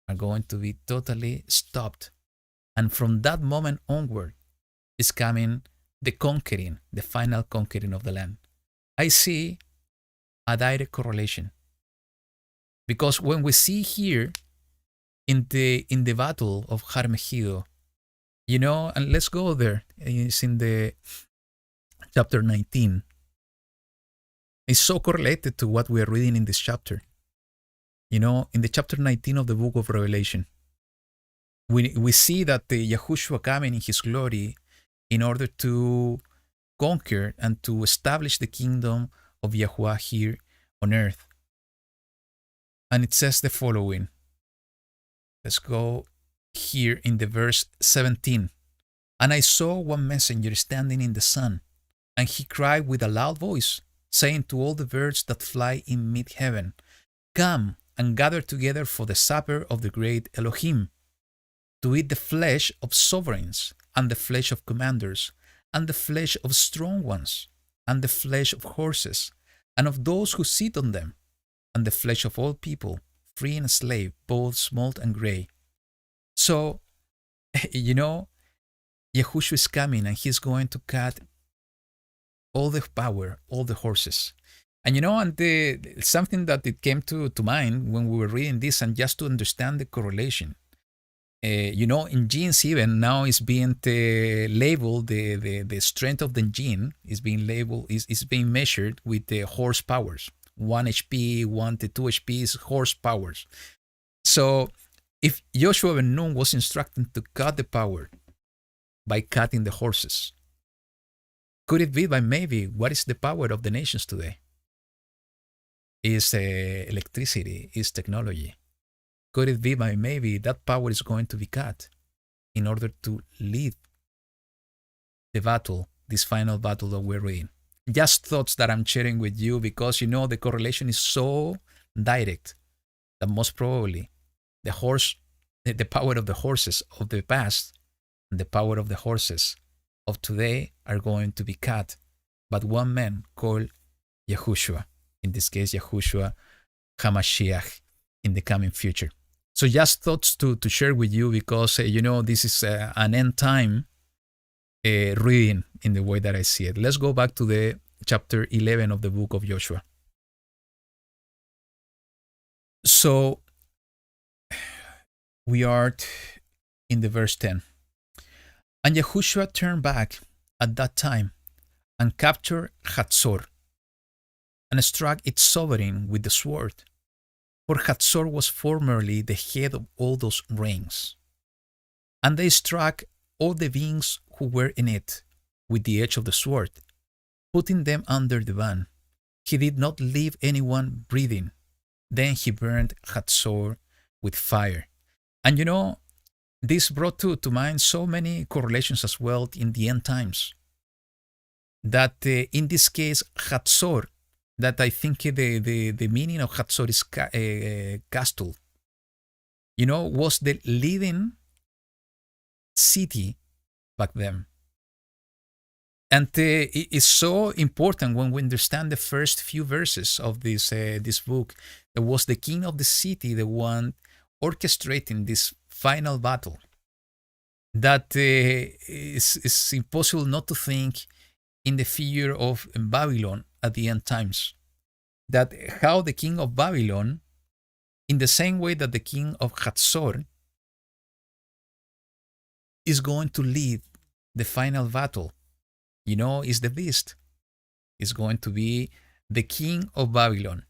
S1: are going to be totally stopped. And from that moment onward is coming the final conquering of the land. I see a direct correlation. Because when we see here in the battle of Har Megiddo, And let's go there. It's in the chapter 19. It's so correlated to what we are reading in this chapter. In the chapter 19 of the book of Revelation, we see that the Yahushua coming in his glory in order to conquer and to establish the kingdom of Yahuwah here on earth. And it says the following. Let's go here in the verse 17. And I saw one messenger standing in the sun, and he cried with a loud voice, saying to all the birds that fly in mid-heaven, Come and gather together for the supper of the great Elohim, to eat the flesh of sovereigns, and the flesh of commanders, and the flesh of strong ones, and the flesh of horses, and of those who sit on them, and the flesh of all people, free and slave, both small and great. So, Yahushua is coming and he's going to cut all the power, all the horses. And something that it came to mind when we were reading this, and just to understand the correlation. In genes even now is being labeled, the strength of the gene is being labeled, is being measured with the horsepowers. 1 HP, 1 to 2 HP is horsepowers. So if Joshua ben Nun was instructed to cut the power by cutting the horses, could it be by maybe what is the power of the nations today? Is electricity, is technology. Could it be by maybe that power is going to be cut in order to lead the battle, this final battle that we're in? Just thoughts that I'm sharing with you because, the correlation is so direct that most probably the power of the horses of the past and the power of the horses of today are going to be cut. But one man called Yahushua, in this case, Yahushua HaMashiach, in the coming future. So just thoughts to share with you because, this is an end time reading in the way that I see it. Let's go back to the chapter 11 of the book of Joshua. So we are in the verse 10. And Yahushua turned back at that time and captured Hatzor and struck its sovereign with the sword. For Hatzor was formerly the head of all those rings. And they struck all the beings who were in it with the edge of the sword, putting them under the ban. He did not leave anyone breathing. Then he burned Hatzor with fire. And this brought to mind so many correlations as well in the end times. That in this case, Hatzor, that I think the meaning of Hatzor is castle, was the leading city back then. And it is so important when we understand the first few verses of this book. It was the king of the city, the one orchestrating this final battle. That is impossible not to think in the figure of Babylon at the end times. That how the king of Babylon, in the same way that the king of Hatzor, is going to lead the final battle. Is the beast. Is going to be the king of Babylon.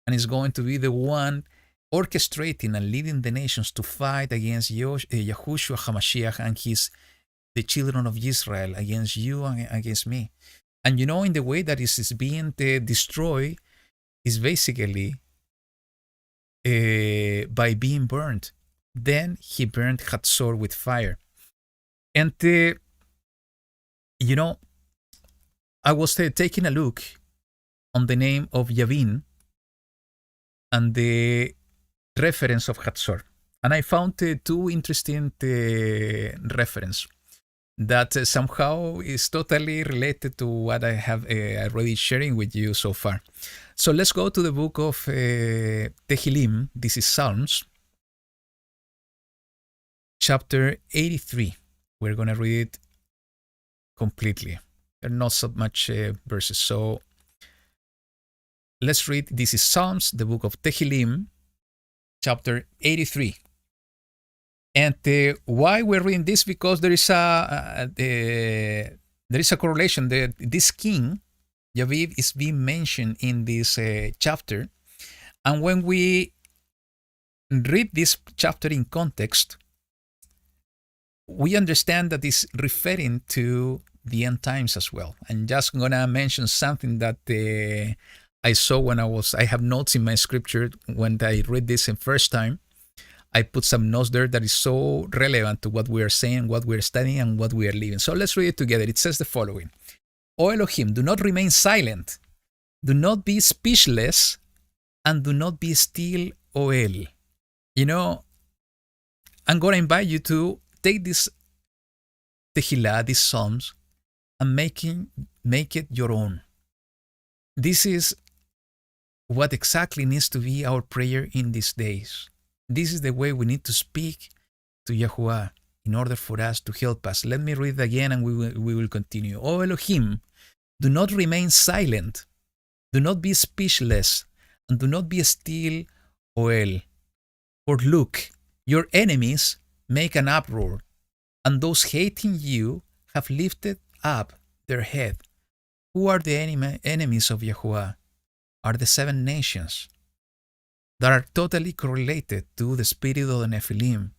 S1: And is going to be the one orchestrating and leading the nations to fight against Yahushua HaMashiach and the children of Israel, against you and against me. And in the way that it is being destroyed is basically by being burned. Then he burned Hatzor with fire. And I was taking a look on the name of Yavin and the reference of Hatzor. And I found two interesting references that somehow is totally related to what I have already sharing with you so far. So let's go to the book of Tehillim. This is Psalms, chapter 83. We're going to read it completely. There are not so much verses. So let's read. This is Psalms, the book of Tehillim, chapter 83. And why we're reading this? Because there is a correlation. This king, Yaviv, is being mentioned in this chapter. And when we read this chapter in context, we understand that it's referring to the end times as well. I'm just gonna mention something that I saw when I have notes in my scripture when I read this in first time. I put some notes there that is so relevant to what we are saying, what we are studying, and what we are living. So let's read it together. It says the following: O Elohim, do not remain silent, do not be speechless, and do not be still, O El. You know, I'm gonna invite you to take this Tehillah, these Psalms, and make it your own. This is what exactly needs to be our prayer in these days. This is the way we need to speak to Yahuwah in order for us to help us. Let me read it again and we will continue. O Elohim, do not remain silent, do not be speechless, and do not be still, O El. For look, your enemies make an uproar, and those hating you have lifted up their head. Who are the enemies of Yahuwah? Are the 7 nations that are totally correlated to the spirit of the Nephilim,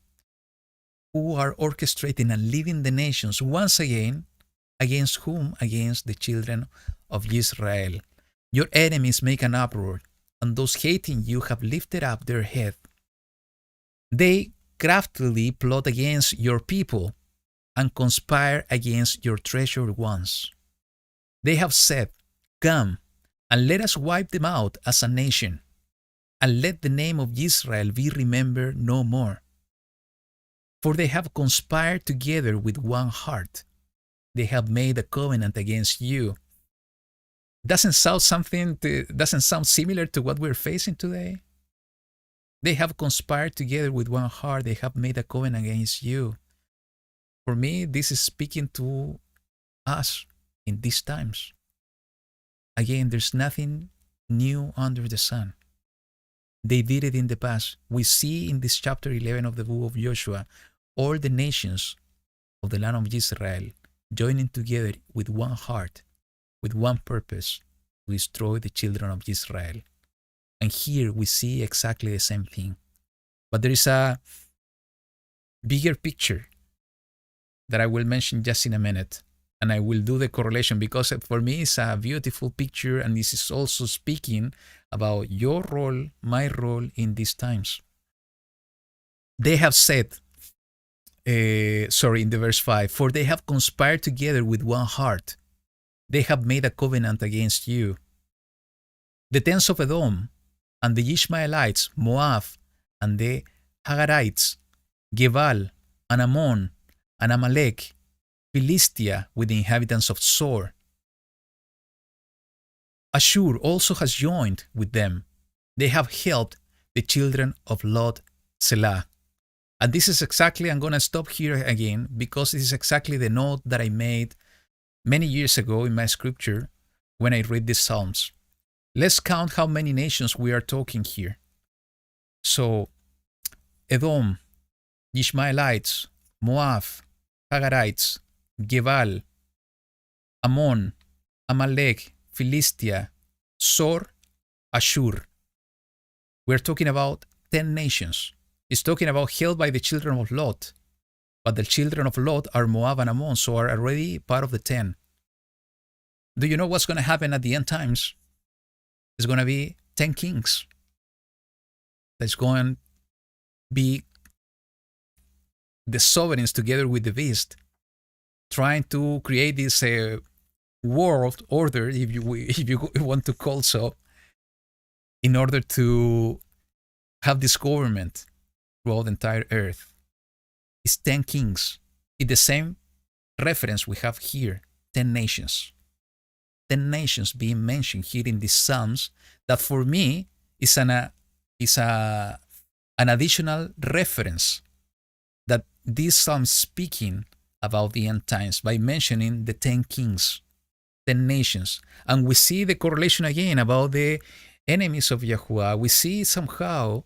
S1: who are orchestrating and leading the nations once again. Against whom? Against the children of Israel. Your enemies make an uproar, and those hating you have lifted up their head. They craftily plot against your people and conspire against your treasured ones. They have said, come, and let us wipe them out as a nation, and let the name of Israel be remembered no more. For they have conspired together with one heart. They have made a covenant against you. Doesn't sound similar to what we're facing today? They have conspired together with one heart. They have made a covenant against you. For me, this is speaking to us in these times. Again, there's nothing new under the sun. They did it in the past. We see in this chapter 11 of the book of Joshua, all the nations of the land of Israel joining together with one heart, with one purpose, to destroy the children of Israel. And here we see exactly the same thing. But there is a bigger picture that I will mention just in a minute. And I will do the correlation because for me it's a beautiful picture, and this is also speaking about your role, my role in these times. They have said, in the verse 5, for they have conspired together with one heart. They have made a covenant against you. The tents of Edom, and the Ishmaelites, Moab, and the Hagarites, Gebal, and Ammon, and Amalek, Philistia with the inhabitants of Sor. Ashur also has joined with them. They have helped the children of Lot, Selah. And this is exactly, I'm going to stop here again because this is exactly the note that I made many years ago in my scripture when I read these Psalms. Let's count how many nations we are talking here. So, Edom, Ishmaelites, Moab, Hagarites, Gebal, Ammon, Amalek, Philistia, Sor, Ashur. We're talking about 10 nations. It's talking about held by the children of Lot. But the children of Lot are Moab and Ammon, so are already part of the 10. Do you know what's going to happen at the end times? It's going to be 10 kings. That's going to be the sovereigns together with the beast, trying to create this world order, if you want to call so, in order to have this government throughout the entire earth. It's 10 kings. It's the same reference we have here, 10 nations. 10 nations being mentioned here in these Psalms that for me is an additional reference that these Psalms speaking about the end times by mentioning the 10 kings, 10 nations. And we see the correlation again about the enemies of Yahuwah. We see somehow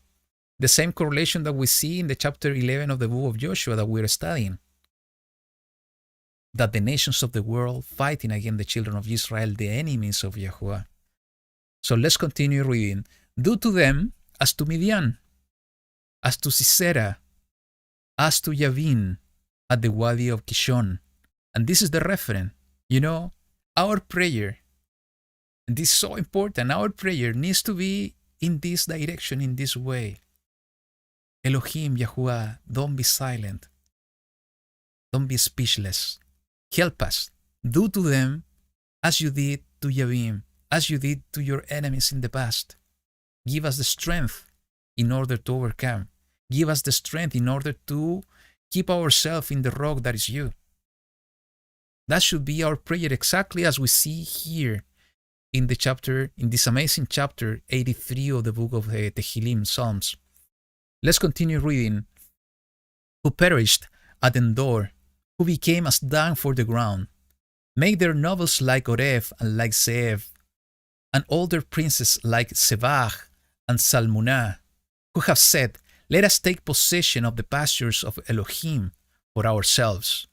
S1: The same correlation that we see in the chapter 11 of the book of Joshua that we're studying. That the nations of the world fighting against the children of Israel, the enemies of Yahuwah. So let's continue reading. Do to them as to Midian, as to Sisera, as to Yavin at the Wadi of Kishon. And this is the reference. Our prayer, and this is so important, our prayer needs to be in this direction, in this way. Elohim, Yahuwah, don't be silent. Don't be speechless. Help us. Do to them as you did to Yavim, as you did to your enemies in the past. Give us the strength in order to overcome. Give us the strength in order to keep ourselves in the rock that is you. That should be our prayer, exactly as we see here in this amazing chapter 83 of the book of Tehillim, Psalms. Let's continue reading. Who perished at Endor, who became as dung for the ground. Make their nobles like Oreb and like Zeeb, and all their princes like Sebach and Salmunah, who have said, let us take possession of the pastures of Elohim for ourselves.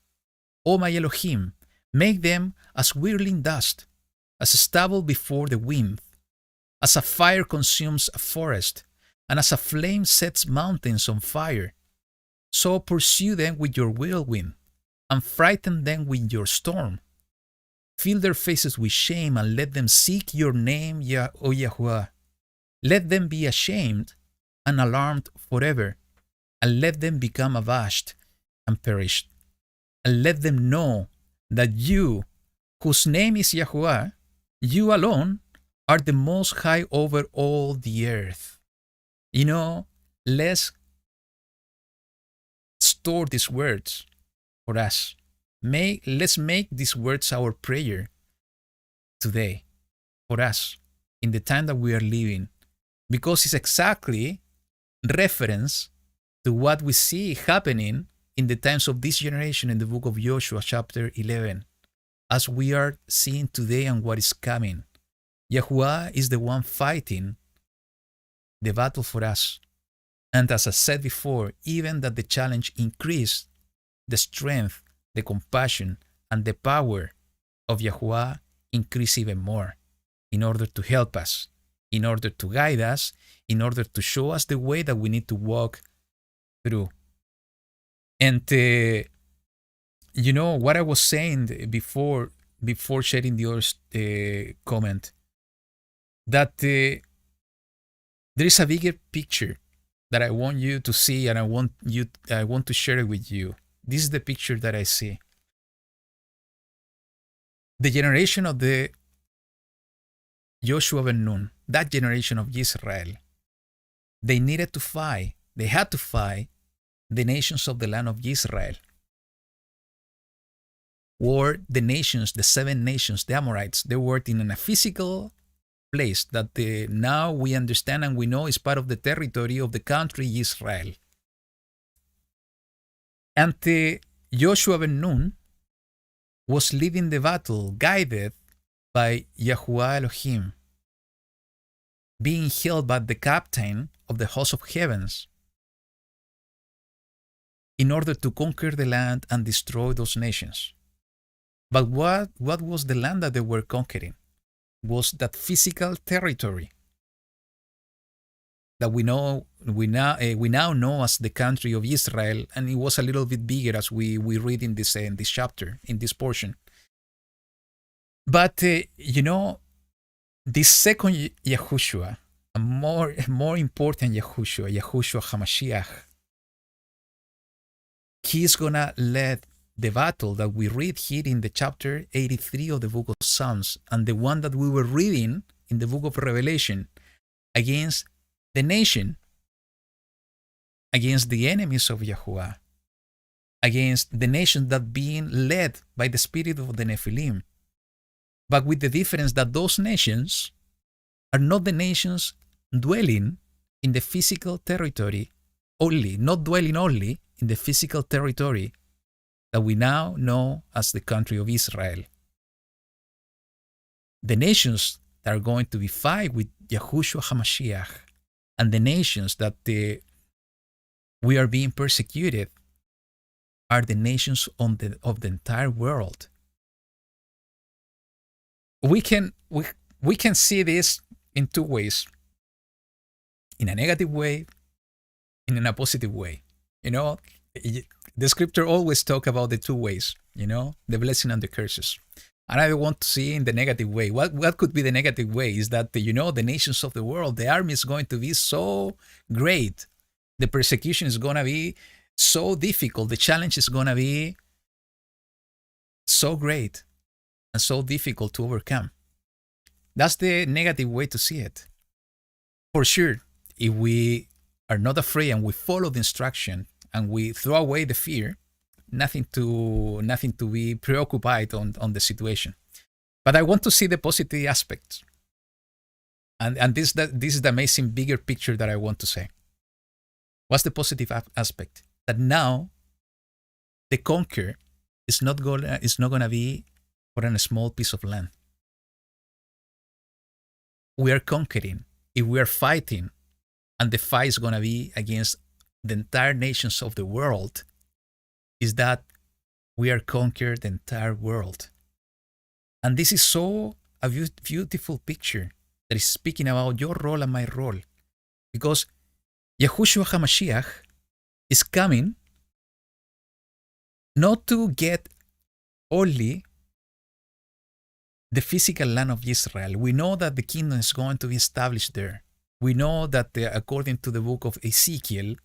S1: O my Elohim, make them as whirling dust, as stubble before the wind, as a fire consumes a forest, and as a flame sets mountains on fire. So pursue them with your whirlwind, and frighten them with your storm. Fill their faces with shame, and let them seek your name, O Yahuwah. Let them be ashamed and alarmed forever, and let them become abashed and perish. And let them know that you, whose name is Yahuwah, you alone are the most high over all the earth. Let's store these words for us. Let's make these words our prayer today for us in the time that we are living, because it's exactly reference to what we see happening in the times of this generation in the book of Joshua chapter 11, as we are seeing today and what is coming. Yahuwah is the one fighting the battle for us. And as I said before, even that the challenge increased, the strength, the compassion, and the power of Yahuwah increase even more in order to help us, in order to guide us, in order to show us the way that we need to walk through. And what I was saying before sharing the other comment, that there is a bigger picture that I want you to see, and I want to share it with you. This is the picture that I see. The generation of the Joshua ben Nun, that generation of Israel, they had to fight the nations of the land of Israel. Or the nations, the 7 nations, the Amorites, they were in a physical place that now we understand and we know is part of the territory of the country Israel. And Joshua ben Nun was leading the battle, guided by Yahuwah Elohim, being held by the captain of the host of heavens, in order to conquer the land and destroy those nations. But what was the land that they were conquering? Was that physical territory that we now know as the country of Israel, and it was a little bit bigger as we read in this chapter, in this portion. But this second Yahushua, a more important Yahushua HaMashiach, he's gonna lead the battle that we read here in the chapter 83 of the book of Psalms, and the one that we were reading in the book of Revelation, against the nation, against the enemies of Yahuwah, against the nation that being led by the spirit of the Nephilim. But with the difference that those nations are not the nations dwelling in the physical territory only, not dwelling only in the physical territory that we now know as the country of Israel. The nations that are going to be fight with Yahushua HaMashiach, and the nations that we are being persecuted are the nations of the entire world. We can see this in two ways: in a negative way and in a positive way. You know, the scripture always talk about the two ways, the blessing and the curses. And I want to see in the negative way. What could be the negative way is that, the nations of the world, the army is going to be so great. The persecution is going to be so difficult. The challenge is going to be so great and so difficult to overcome. That's the negative way to see it. For sure, if we are not afraid and we follow the instruction and we throw away the fear, nothing to be preoccupied on the situation. But I want to see the positive aspects. And this is the amazing bigger picture that I want to say. What's the positive aspect? That now the conquer is not gonna be for a small piece of land. We are conquering. If we are fighting, and the fight is gonna be against the entire nations of the world, is that we are conquered the entire world. And this is so a beautiful picture that is speaking about your role and my role. Because Yahushua HaMashiach is coming not to get only the physical land of Israel. We know that the kingdom is going to be established there. We know that according to the book of Ezekiel,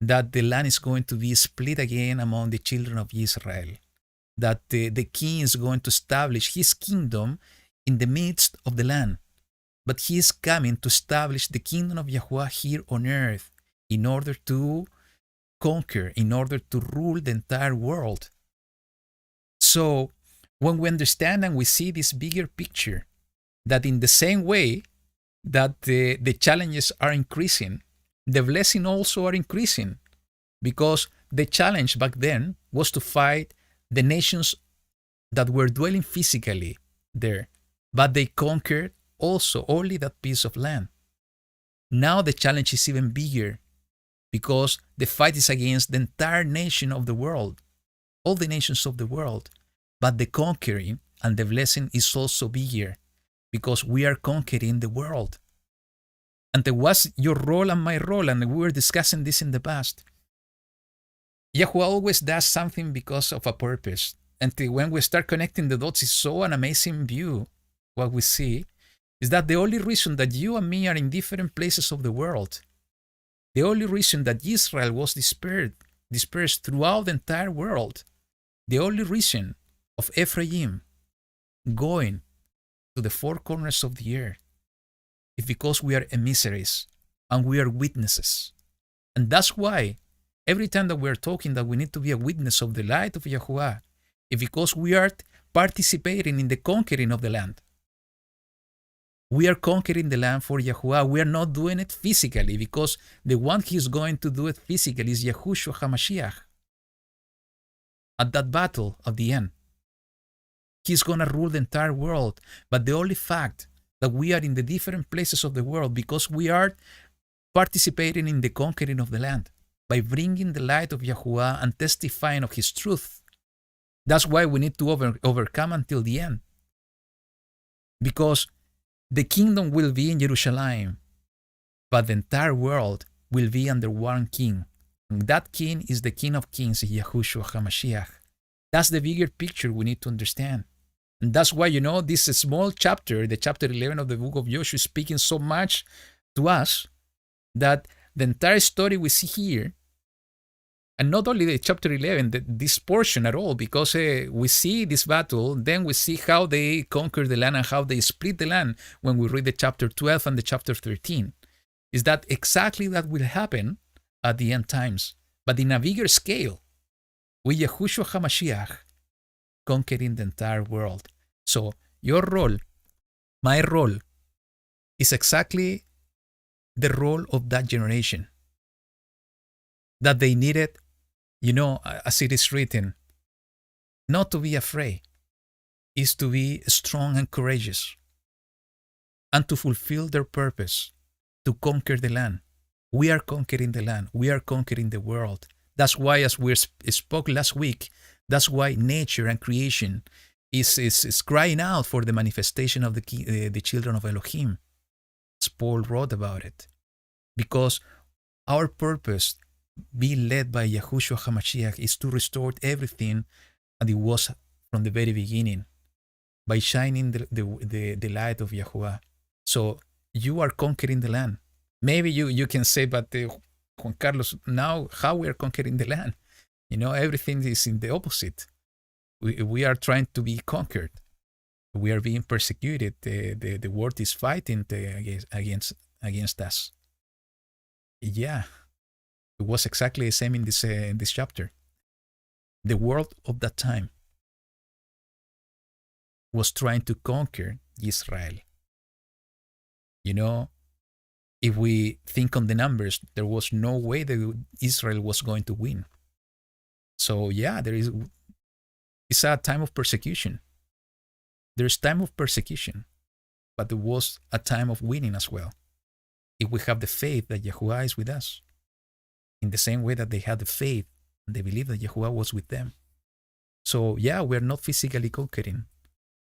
S1: that the land is going to be split again among the children of Israel. That the king is going to establish his kingdom in the midst of the land. But he is coming to establish the kingdom of Yahuwah here on earth in order to conquer, in order to rule the entire world. So when we understand and we see this bigger picture, that in the same way that the challenges are increasing, the blessing also are increasing, because the challenge back then was to fight the nations that were dwelling physically there, but they conquered also only that piece of land. Now the challenge is even bigger, because the fight is against the entire nation of the world, all the nations of the world, but the conquering and the blessing is also bigger, because we are conquering the world. And there was your role and my role, and we were discussing this in the past. Yahuwah always does something because of a purpose. And when we start connecting the dots, it's so an amazing view. What we see is that the only reason that you and me are in different places of the world, the only reason that Israel was dispersed throughout the entire world, the only reason of Ephraim going to the four corners of the earth is because we are emissaries and we are witnesses. And that's why every time that we're talking that we need to be a witness of the light of Yahuwah, is because we are participating in the conquering of the land. We are conquering the land for Yahuwah. We are not doing it physically, because the one who is going to do it physically is Yahushua HaMashiach. At that battle at the end, he's going to rule the entire world. But the only fact that we are in the different places of the world, because we are participating in the conquering of the land by bringing the light of Yahuwah and testifying of his truth. That's why we need to overcome until the end. Because the kingdom will be in Jerusalem, but the entire world will be under one king. And that king is the King of Kings, Yahushua HaMashiach. That's the bigger picture we need to understand. And that's why, this small chapter, the chapter 11 of the book of Joshua, is speaking so much to us that the entire story we see here, and not only the chapter 11, this portion at all, because we see this battle, then we see how they conquer the land and how they split the land when we read the chapter 12 and the chapter 13. Is that exactly that will happen at the end times, but in a bigger scale, with Yahushua HaMashiach conquering the entire world. So your role, my role, is exactly the role of that generation. That they needed, as it is written, not to be afraid, is to be strong and courageous, and to fulfill their purpose, to conquer the land, We are conquering the land. We are conquering the world. That's why, as we spoke last week, that's why nature and creation is crying out for the manifestation of the children of Elohim. As Paul wrote about it. Because our purpose, being led by Yahushua HaMashiach, is to restore everything as it was from the very beginning by shining the light of Yahuwah. So you are conquering the land. Maybe you can say, but Juan Carlos, now how we are conquering the land? Everything is in the opposite. We are trying to be conquered. We are being persecuted. The world is fighting against us. Yeah, it was exactly the same in this chapter. The world of that time was trying to conquer Israel. If we think on the numbers, there was no way that Israel was going to win. So yeah, it's a time of persecution. There's time of persecution, but there was a time of winning as well. If we have the faith that Yahuwah is with us, in the same way that they had the faith, and they believed that Yahuwah was with them. So yeah, we're not physically conquering.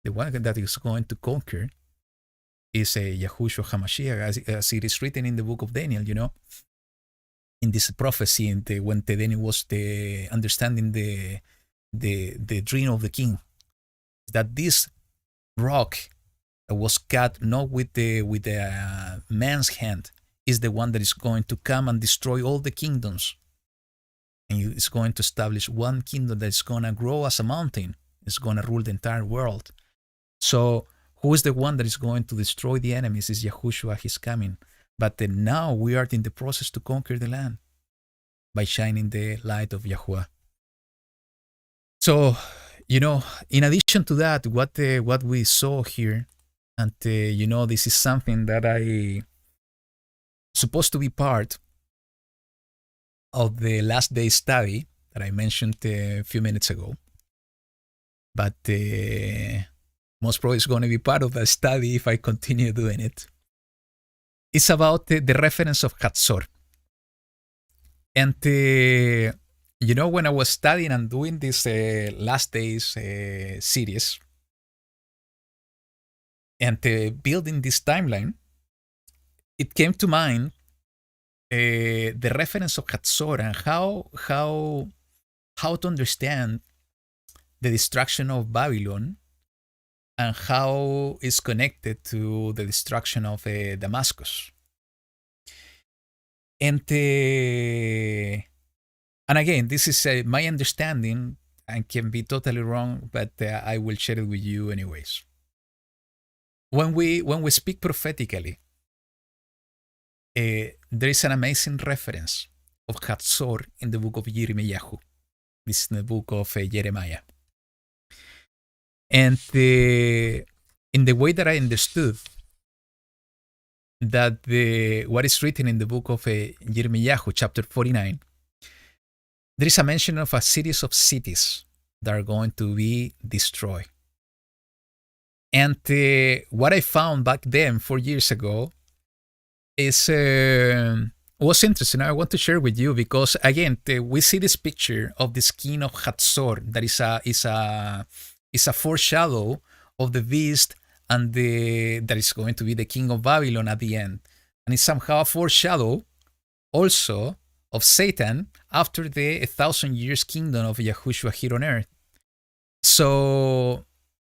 S1: The one that is going to conquer is Yahushua HaMashiach, as it is written in the book of Daniel, in this prophecy, when Daniel was understanding the dream of the king, that this rock that was cut not with the man's hand is the one that is going to come and destroy all the kingdoms, and it's going to establish one kingdom that is going to grow as a mountain. It's going to rule the entire world. So who is the one that is going to destroy the enemies? Is Yahushua. He's coming. But now we are in the process to conquer the land by shining the light of Yahuwah. So, in addition to that, what we saw here, and this is something that I supposed to be part of the last day study that I mentioned a few minutes ago, but most probably it's going to be part of the study if I continue doing it. It's about the reference of Hatzor. And, when I was studying and doing this last days series and building this timeline, it came to mind the reference of Hatzor and how to understand the destruction of Babylon and how it's connected to the destruction of Damascus. And again, this is my understanding and can be totally wrong, but I will share it with you anyways. When we speak prophetically, there is an amazing reference of Hatzor in the book of Yirmiyahu. This is the book of Jeremiah. And in the way that I understood that what is written in the book of Yirmiyahu, chapter 49, there is a mention of a series of cities that are going to be destroyed. And what I found back then, 4 years ago, was interesting. I want to share with you because, again, we see this picture of the skin of Hatzor that is a foreshadow of the beast and that is going to be the king of Babylon at the end. And it's somehow a foreshadow also of Satan after the 1,000 years kingdom of Yahushua here on earth. So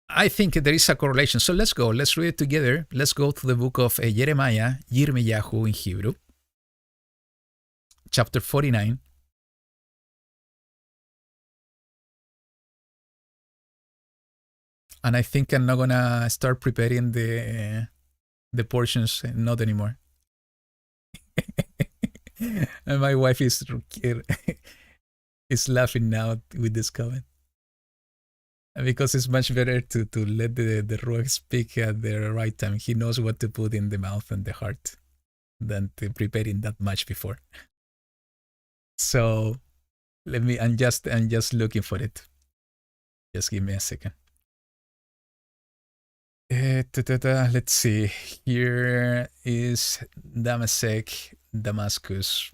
S1: I think there is a correlation. So let's go. Let's read it together. Let's go to the book of Jeremiah, Yirmiyahu in Hebrew, chapter 49. And I think I'm not gonna start preparing the portions, not anymore. And my wife is laughing now with this comment. Because it's much better to let the Ruach speak at the right time. He knows what to put in the mouth and the heart than to preparing that much before. So I'm just looking for it. Just give me a second. Let's see. Here is Damasek. Damascus.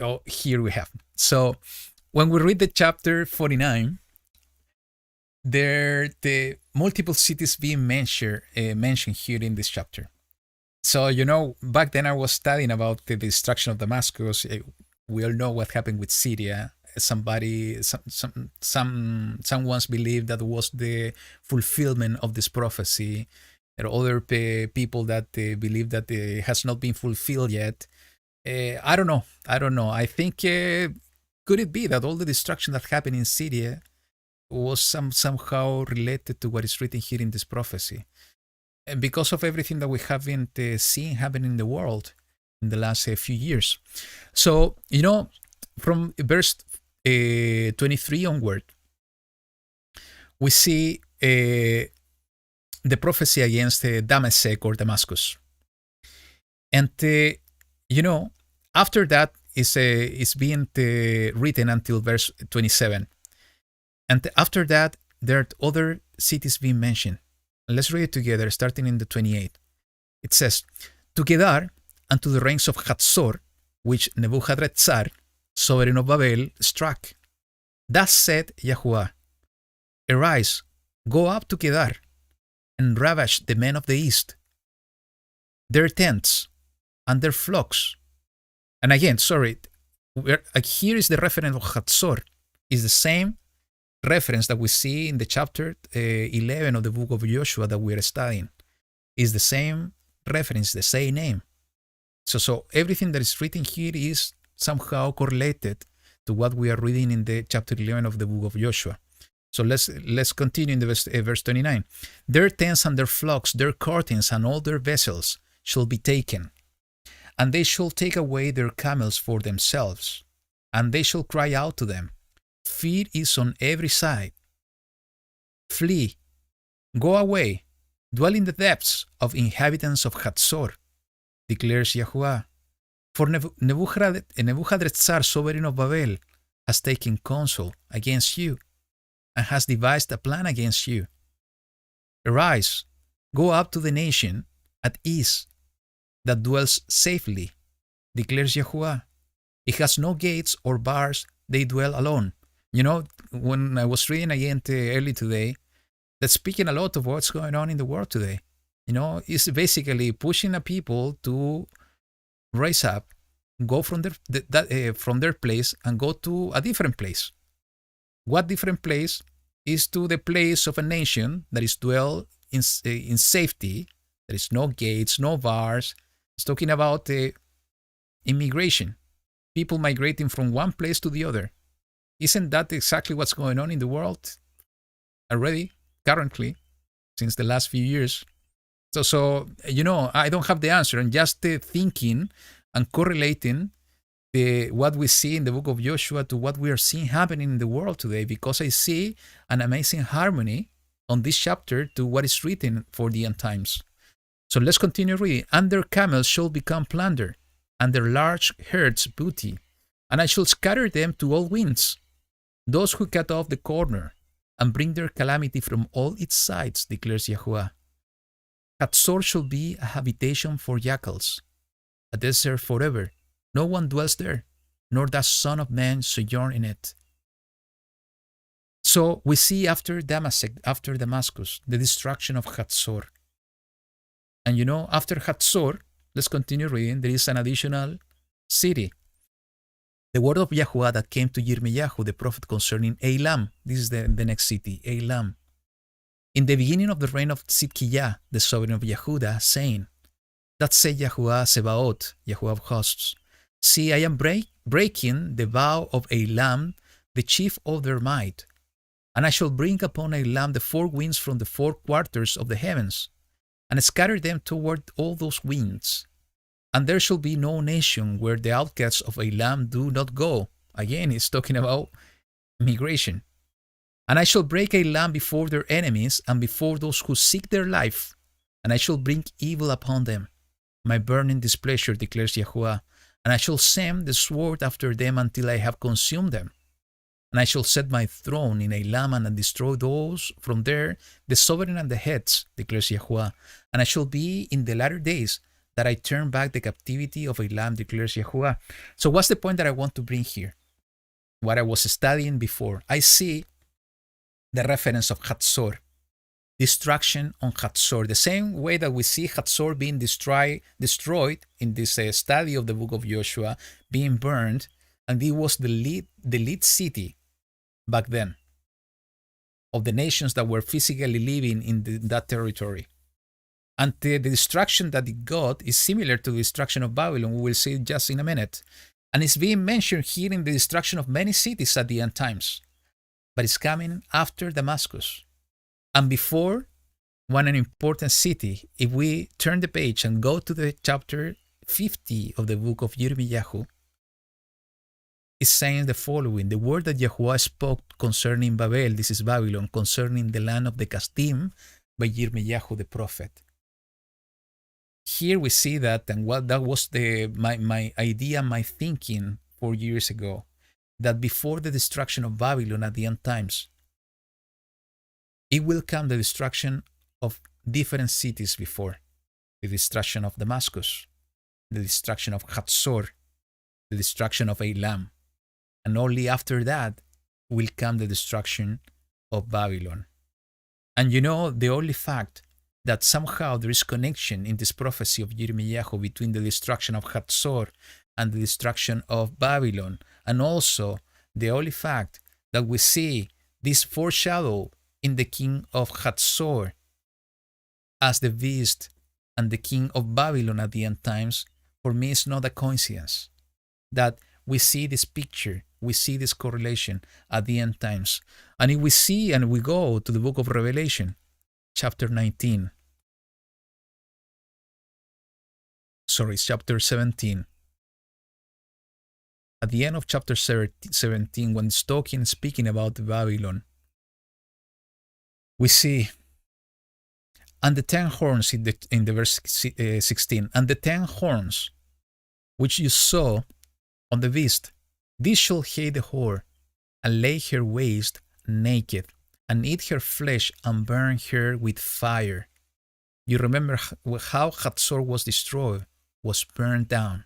S1: Oh, here we have. So when we read the chapter 49, there the multiple cities being mentioned here in this chapter. So back then I was studying about the destruction of Damascus. We all know what happened with Syria. Someone's believed that was the fulfillment of this prophecy. There are other people that believe that it has not been fulfilled yet. I don't know. I think could it be that all the destruction that happened in Syria was somehow related to what is written here in this prophecy? And because of everything that we haven't seen happen in the world in the last few years. So, from verse 23 onward, we see the prophecy against Damascus or Damascus. And, after that is being written until verse 27. And after that, there are other cities being mentioned. Let's read it together, starting in the 28. It says, to Kedar and to the reigns of Hatzor, which Nebuchadrezzar, sovereign of Babel, struck. Thus said Yahuwah, arise, go up to Kedar, and ravage the men of the east, their tents, and their flocks. And again, here is the reference of Hatzor. It's the same reference that we see in the chapter 11 of the book of Joshua that we are studying. Is the same reference, the same name. So everything that is written here is somehow correlated to what we are reading in the chapter 11 of the book of Joshua. So let's continue in the verse 29. Their tents and their flocks, their curtains and all their vessels shall be taken, and they shall take away their camels for themselves, and they shall cry out to them, fear is on every side. Flee, go away, dwell in the depths of inhabitants of Hatzor, declares Yahuwah. For Nebuchadrezzar, sovereign of Babel, has taken counsel against you, and has devised a plan against you. Arise, go up to the nation at ease that dwells safely, declares Yahuwah. It has no gates or bars, they dwell alone. When I was reading again early today, that's speaking a lot of what's going on in the world today. It's basically pushing a people to rise up, go from their place and go to a different place. What different place? Is to the place of a nation that is dwell in safety. There is no gates, no bars. It's talking about immigration, people migrating from one place to the other. Isn't that exactly what's going on in the world already, currently, since the last few years? So I don't have the answer. I'm just thinking and correlating what we see in the book of Joshua to what we are seeing happening in the world today, because I see an amazing harmony on this chapter to what is written for the end times. So let's continue reading. And their camels shall become plunder, and their large herds booty, and I shall scatter them to all winds, those who cut off the corner, and bring their calamity from all its sides, declares Yahuwah. Hatzor shall be a habitation for jackals, a desert forever. No one dwells there, nor does Son of Man sojourn in it. So we see after Damascus, the destruction of Hatzor. And after Hatzor, let's continue reading, there is an additional city. The word of Yahuwah that came to Yirmiyahu, the prophet, concerning Elam. This is the next city, Elam. In the beginning of the reign of Tzidkiah, the sovereign of Yehudah, saying, that said Yahuwah Sebaot, Yahuwah of hosts, see, I am breaking the vow of Elam, the chief of their might, and I shall bring upon Elam the four winds from the four quarters of the heavens, and scatter them toward all those winds. And there shall be no nation where the outcasts of Elam do not go. Again, it's talking about migration. And I shall break Elam before their enemies and before those who seek their life, and I shall bring evil upon them. My burning displeasure, declares Yahuwah, and I shall send the sword after them until I have consumed them. And I shall set my throne in Elam and destroy those from there, the sovereign and the heads, declares Yahuwah. And I shall be in the latter days that I turn back the captivity of Elam, declares Yahuwah. So what's the point that I want to bring here? What I was studying before. I see the reference of Hatzor, destruction on Hatzor, the same way that we see Hatzor being destroyed in this study of the book of Joshua, being burned, and it was the lead city back then of the nations that were physically living in that territory. And the destruction that it got is similar to the destruction of Babylon. We will see it just in a minute. And it's being mentioned here in the destruction of many cities at the end times. But it's coming after Damascus. And before one an important city, if we turn the page and go to the chapter 50 of the book of Yirmiyahu, is saying the following: the word that Yahuwah spoke concerning Babel, this is Babylon, concerning the land of the Kasdim, by Yirmiyahu the prophet. Here we see that, and what that was my idea, my thinking 4 years ago, that before the destruction of Babylon at the end times, it will come the destruction of different cities before. The destruction of Damascus, the destruction of Hatzor, the destruction of Elam. And only after that will come the destruction of Babylon. And you know, the only fact that somehow there is connection in this prophecy of Yirmiyahu between the destruction of Hatzor and the destruction of Babylon, and also the only fact that we see this foreshadow in the king of Hatzor as the beast and the king of Babylon at the end times, for me it's not a coincidence that we see this picture, we see this correlation at the end times. And if we see and we go to the book of Revelation, chapter 19, chapter 17. At the end of chapter 17, when it's speaking about Babylon, we see, and the 10 horns in the verse 16, and the 10 horns which you saw on the beast, this shall hate the whore, and lay her waste naked, and eat her flesh, and burn her with fire. You remember how Hatzor was destroyed, was burned down.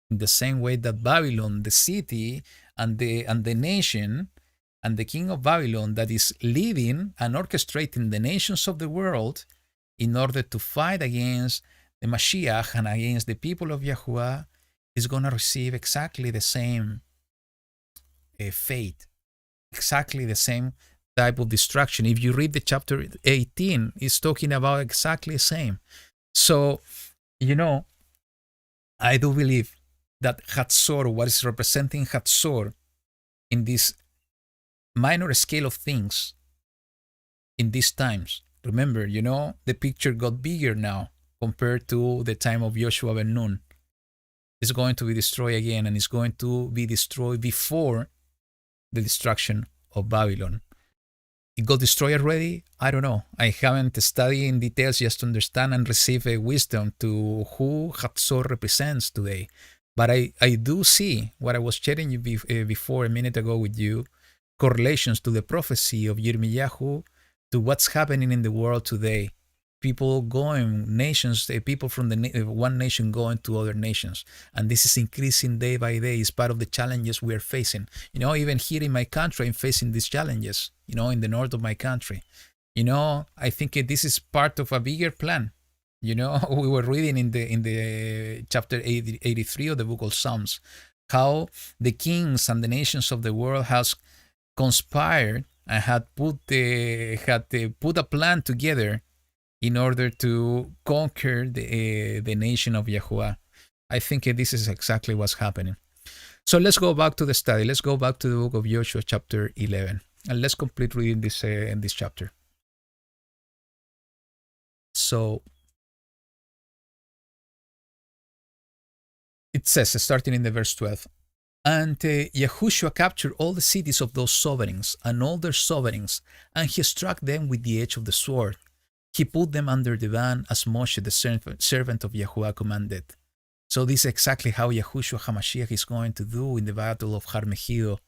S1: In the same way that Babylon, the city, and the nation, and the king of Babylon that is leading and orchestrating the nations of the world in order to fight against the Mashiach and against the people of Yahuwah, is going to receive exactly the same fate, exactly the same type of destruction. If you read the chapter 18, it's talking about exactly the same. So, you know, I do believe that Hatzor, what is representing Hatzor in this minor scale of things in these times. Remember, you know, the picture got bigger now compared to the time of Joshua ben Nun. It's going to be destroyed again, and it's going to be destroyed before the destruction of Babylon. It got destroyed already? I don't know. I haven't studied in details just to understand and receive a wisdom to who Hatzor represents today. But I do see what I was sharing you before a minute ago with you, correlations to the prophecy of Yirmiyahu to what's happening in the world today. People going, nations, people from the one nation going to other nations. And this is increasing day by day. It's part of the challenges we are facing. You know, even here in my country, I'm facing these challenges, you know, in the north of my country. You know, I think this is part of a bigger plan. You know, we were reading in the chapter 83 of the book of Psalms, how the kings and the nations of the world has conspired and had put a plan together in order to conquer the nation of Yahuwah. I think this is exactly what's happening. So let's go back to the study. Let's go back to the book of Joshua, chapter 11. And let's complete reading this chapter. So it says, starting in the verse 12, and Yahushua captured all the cities of those sovereigns and all their sovereigns, and he struck them with the edge of the sword. He put them under the ban as Moshe, the servant of Yahuwah, commanded. So this is exactly how Yahushua HaMashiach is going to do in the battle of Har Megiddo.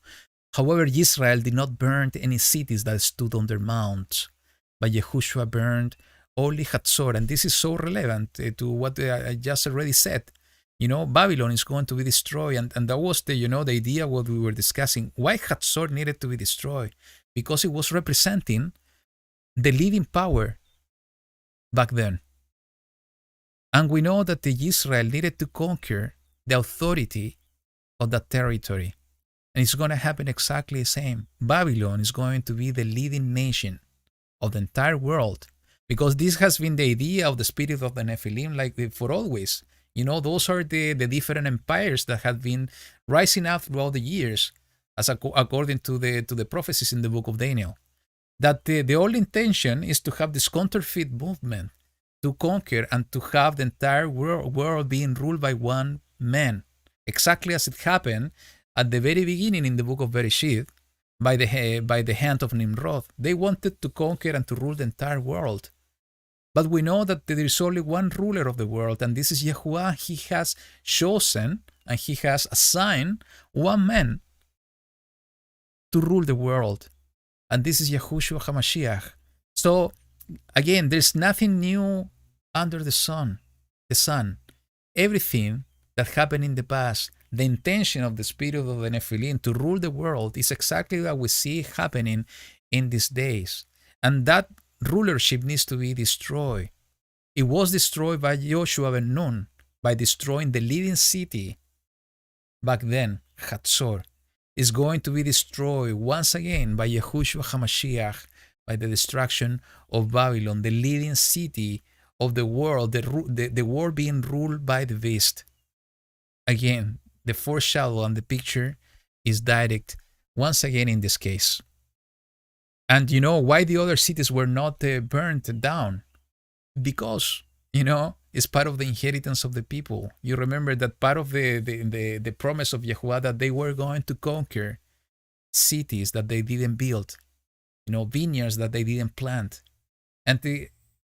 S1: However, Israel did not burn any cities that stood on their mounts, but Yahushua burned only Hatzor. And this is so relevant to what I just already said. Babylon is going to be destroyed. And that was the idea what we were discussing. Why Hatzor needed to be destroyed? Because it was representing the leading power back then. And we know that Israel needed to conquer the authority of that territory. And it's going to happen exactly the same. Babylon is going to be the leading nation of the entire world, because this has been the idea of the spirit of the Nephilim, like for always. Those are the different empires that have been rising up throughout the years, as according to the prophecies in the book of Daniel. That the whole intention is to have this counterfeit movement, to conquer and to have the entire world being ruled by one man, exactly as it happened at the very beginning in the book of Bereshit, by the hand of Nimrod. They wanted to conquer and to rule the entire world. But we know that there is only one ruler of the world, and this is Yahuwah. He has chosen and he has assigned one man to rule the world. And this is Yahushua HaMashiach. So, again, there's nothing new under the sun. Everything that happened in the past, the intention of the spirit of the Nephilim to rule the world is exactly what we see happening in these days. And that rulership needs to be destroyed. It was destroyed by Joshua ben Nun, by destroying the leading city back then, Hatzor. Is going to be destroyed once again by Yahushua HaMashiach, by the destruction of Babylon, the leading city of the world, the world being ruled by the beast. Again, the foreshadow and the picture is direct once again in this case. And why the other cities were not burned down? Because, it's part of the inheritance of the people. You remember that part of the promise of Yahuwah, that they were going to conquer cities that they didn't build, vineyards that they didn't plant. And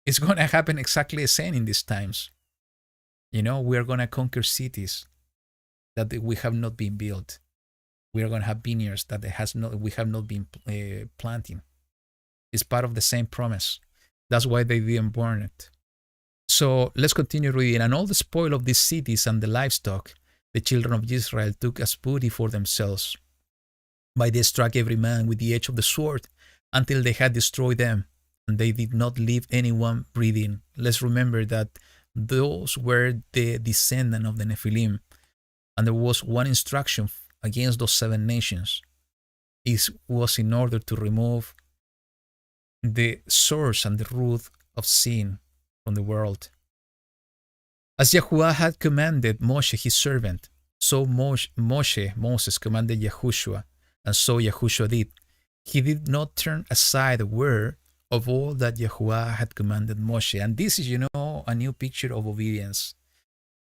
S1: it's going to happen exactly the same in these times. We are going to conquer cities that we have not been built. We are going to have vineyards that we have not been planting. It's part of the same promise. That's why they didn't burn it. So let's continue reading. And all the spoil of these cities and the livestock the children of Israel took as booty for themselves. By they struck every man with the edge of the sword until they had destroyed them, and they did not leave anyone breathing. Let's remember that those were the descendants of the Nephilim, and there was one instruction against those 7 nations. It was in order to remove the source and the root of sin from the world. As Yahuwah had commanded Moshe his servant, so Moses commanded Yahushua, and so Yahushua did. He did not turn aside a word of all that Yahuwah had commanded Moshe. And this is, a new picture of obedience.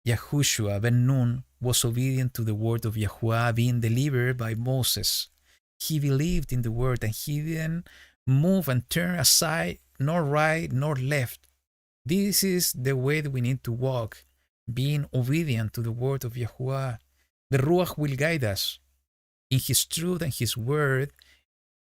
S1: Yahushua ben Nun was obedient to the word of Yahuwah being delivered by Moses. He believed in the word, and he didn't move and turn aside, nor right nor left. This is the way that we need to walk, being obedient to the word of Yahuwah. The Ruach will guide us in his truth and his word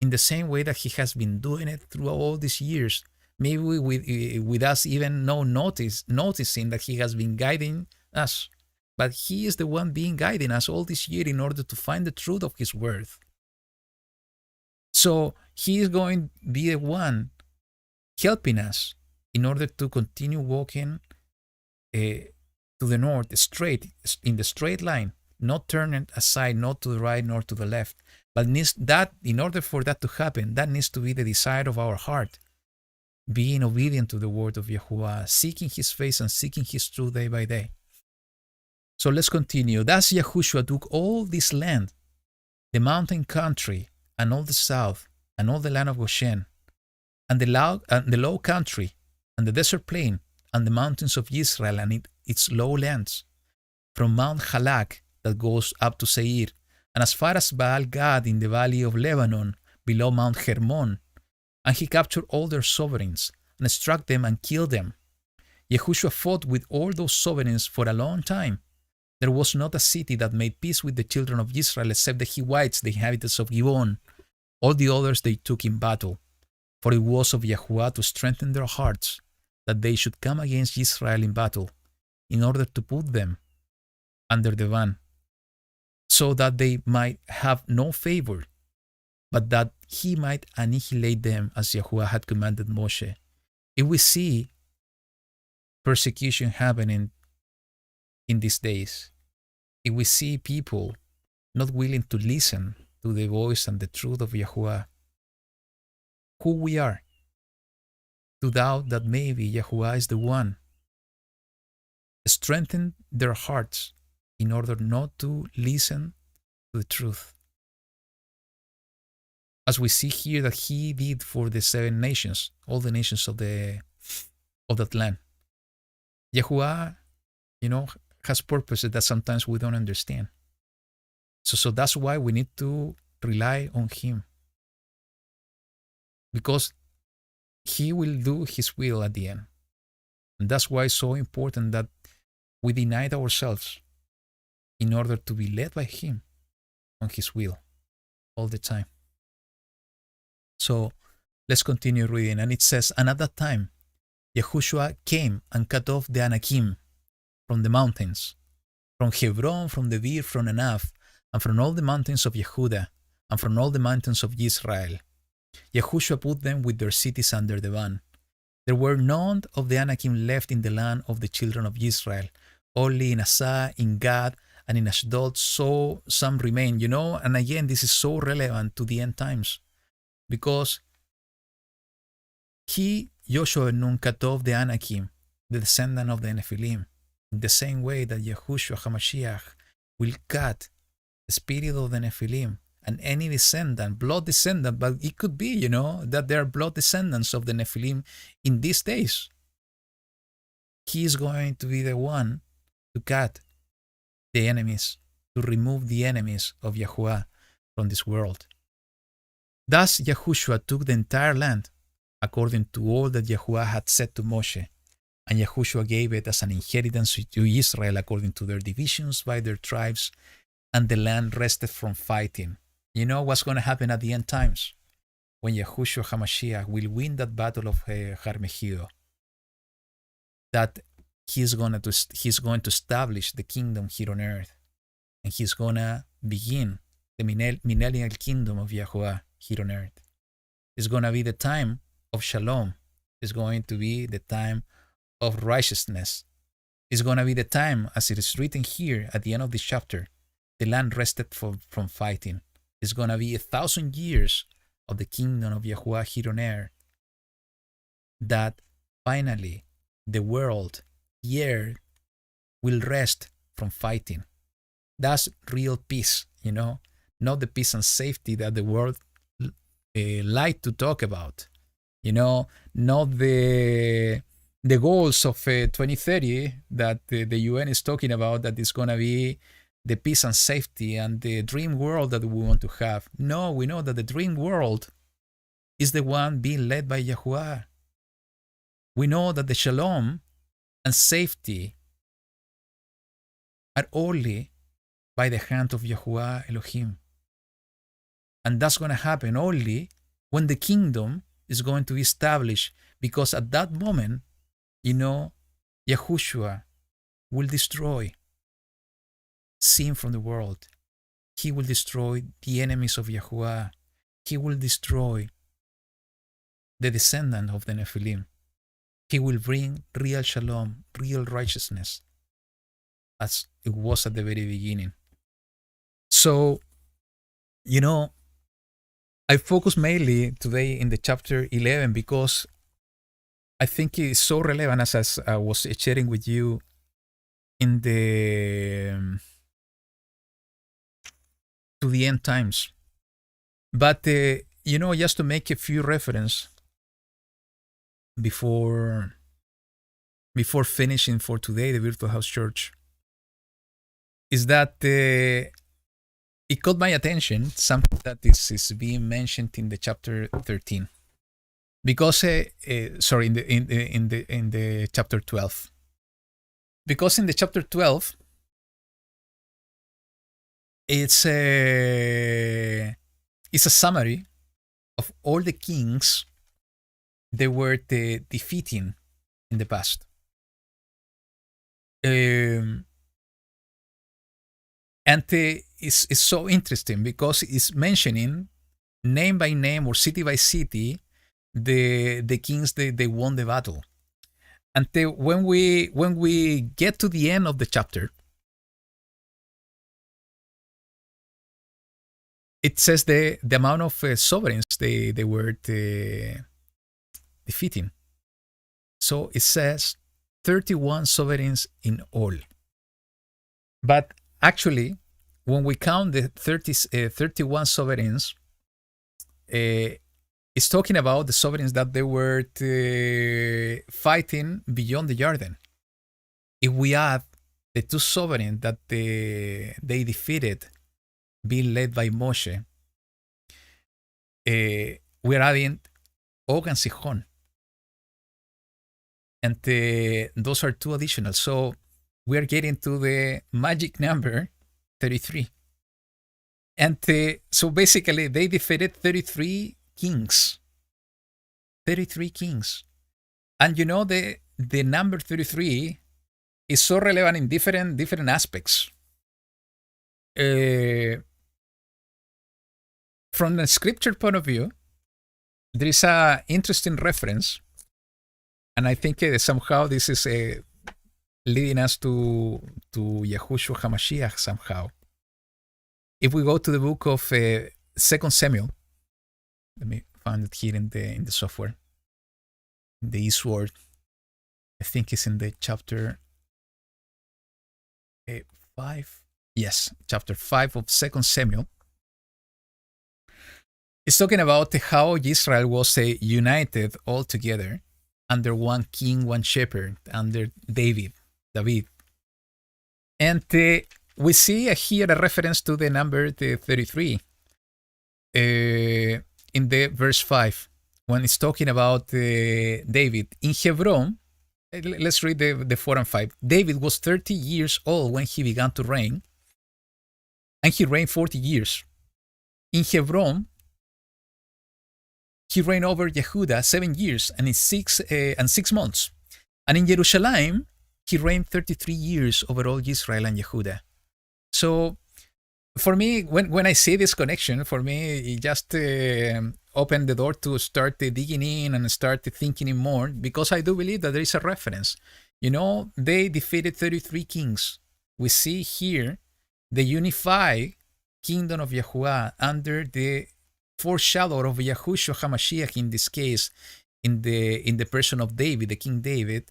S1: in the same way that he has been doing it throughout all these years. Maybe with us even noticing that he has been guiding us. But he is the one being guiding us all this year in order to find the truth of his word. So he is going to be the one helping us in order to continue walking to the north, in the straight line, not turning aside, not to the right nor to the left. But in order for that to happen, that needs to be the desire of our heart, being obedient to the word of Yahuwah, seeking his face and seeking his truth day by day. So let's continue. Thus Yahushua took all this land, the mountain country, and all the south, and all the land of Goshen, and the low country, and the desert plain, and the mountains of Israel and its lowlands, from Mount Halak that goes up to Seir, and as far as Baal Gad in the valley of Lebanon, below Mount Hermon. And he captured all their sovereigns, and struck them and killed them. Yahushua fought with all those sovereigns for a long time. There was not a city that made peace with the children of Israel except the Hivites, the inhabitants of Gibon. All the others they took in battle. For it was of Yahuwah to strengthen their hearts, that they should come against Israel in battle in order to put them under the ban, so that they might have no favor, but that he might annihilate them as Yahuwah had commanded Moshe. If we see persecution happening in these days, if we see people not willing to listen to the voice and the truth of Yahuwah, who we are to doubt that maybe Yahuwah is the one, strengthen their hearts in order not to listen to the truth. As we see here that he did for the 7 nations, all the nations of that land. Yahuwah, has purposes that sometimes we don't understand. So that's why we need to rely on him, because he will do his will at the end. And that's why it's so important that we deny ourselves in order to be led by him on his will all the time. So let's continue reading. And it says, and at that time, Yahushua came and cut off the Anakim from the mountains, from Hebron, from the Beer, from Anaf, and from all the mountains of Yehuda, and from all the mountains of Israel. Yahushua put them with their cities under the ban. There were none of the Anakim left in the land of the children of Israel. Only in Asa, in Gad, and in Ashdod, so some remain. And again, this is so relevant to the end times, because Joshua Nun, cut off the Anakim, the descendant of the Nephilim, in the same way that Yahushua HaMashiach will cut the spirit of the Nephilim and any descendant, blood descendant, but it could be, that they are blood descendants of the Nephilim in these days. He is going to be the one to cut the enemies, to remove the enemies of Yahuwah from this world. Thus Yahushua took the entire land, according to all that Yahuwah had said to Moshe, and Yahushua gave it as an inheritance to Israel according to their divisions by their tribes, and the land rested from fighting. You know what's going to happen at the end times? When Yahushua HaMashiach will win that battle of Har-Megiddo, that he's going to establish the kingdom here on earth, and he's going to begin the millennial kingdom of Yahuwah here on earth. It's going to be the time of shalom. It's going to be the time of righteousness. It's going to be the time, as it is written here at the end of this chapter, the land rested from fighting. It's going to be 1,000 years of the kingdom of Yahuwah here on earth, that finally the world, the earth, will rest from fighting. That's real peace, not the peace and safety that the world like to talk about. Not the goals of 2030 that the UN is talking about, that is going to be the peace and safety and the dream world that we want to have. No, we know that the dream world is the one being led by Yahuwah. We know that the shalom and safety are only by the hand of Yahuwah Elohim. And that's going to happen only when the kingdom is going to be established, because at that moment, Yahushua will destroy sin from the world. He will destroy the enemies of Yahuwah. He will destroy the descendant of the Nephilim. He will bring real shalom, real righteousness, as it was at the very beginning. So, I focus mainly today in the chapter 11 because I think it is so relevant, as I was sharing with you in to the end times. But, just to make a few reference before finishing for today, the Virtual House Church, is that it caught my attention, something that is being mentioned in the chapter 13. Because, in the chapter 12. Because in the chapter 12, it's a summary of all the kings they were defeating in the past. Um, and it's so interesting because it's mentioning name by name or city by city the kings they won the battle. And when we get to the end of the chapter, it says the amount of sovereigns they were defeating. So it says 31 sovereigns in all. But actually, when we count the 31 sovereigns, it's talking about the sovereigns that they were fighting beyond the Jordan. If we add the two sovereigns that they defeated, being led by Moshe, we're adding Og and Sihon. And those are two additional. So we're getting to the magic number 33. And so basically, they defeated 33 kings. 33 kings. And you know, the number 33 is so relevant in different aspects. From the scripture point of view, there is an interesting reference. And I think somehow this is leading us to Yahushua HaMashiach somehow. If we go to the book of 2 Samuel, let me find it here in the software, in the eastward. I think it's in the chapter 5. Yes, chapter 5 of 2 Samuel. It's talking about how Israel was united all together under one king, one shepherd, under David. And we see here a reference to the number 33 in the verse 5 when it's talking about David. In Hebron, let's read the 4 and 5. David was 30 years old when he began to reign, and he reigned 40 years. In Hebron, he reigned over Yehuda 7 years and 6 months. And in Jerusalem, he reigned 33 years over all Israel and Yehuda. So for me, when I see this connection, for me, it just opened the door to start digging in and start thinking in more, because I do believe that there is a reference. You know, they defeated 33 kings. We see here the unified kingdom of Yahuwah under the foreshadow of Yahushua HaMashiach, in this case, in the person of David, the King David,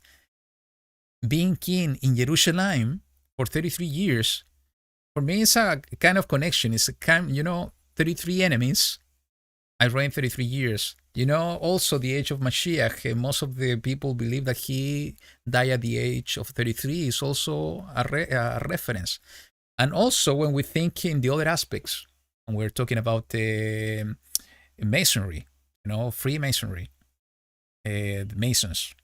S1: being king in Jerusalem for 33 years. For me, it's a kind of connection. It's a kind, 33 enemies. I reigned 33 years. Also the age of Mashiach. Most of the people believe that he died at the age of 33 is also a reference. And also when we think in the other aspects, and we're talking about masonry, Freemasonry, the Masons.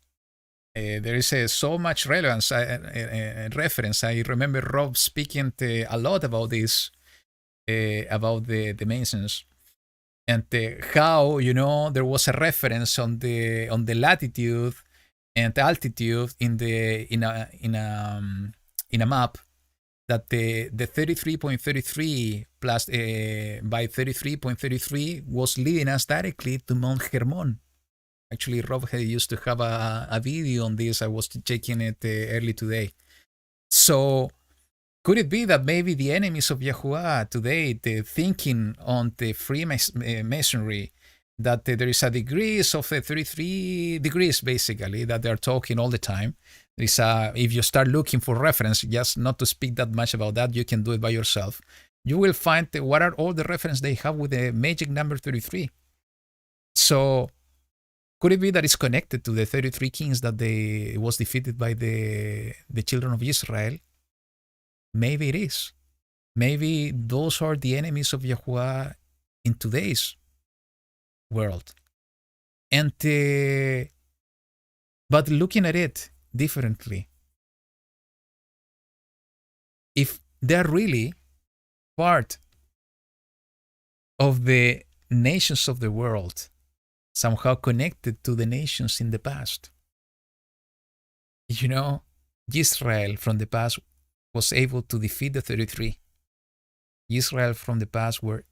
S1: There is so much relevance, reference. I remember Rob speaking a lot about this, about the Masons, and how there was a reference on the latitude and altitude in a map, that the 33.33 plus by 33.33 was leading us directly to Mount Hermon. Actually, Rob used to have a video on this. I was checking it early today. So could it be that maybe the enemies of Yahuwah today, the thinking on the Freemasonry, that there is a degrees of 33 degrees, basically, that they're talking all the time. There is if you start looking for reference, just not to speak that much about that, you can do it by yourself. You will find what are all the reference they have with the magic number 33. So could it be that it's connected to the 33 kings that was defeated by the children of Israel? Maybe it is. Maybe those are the enemies of Yahuwah in today's world. And but looking at it differently, if they're really part of the nations of the world, somehow connected to the nations in the past, You know, Israel from the past was able to defeat the 33. Israel from the past were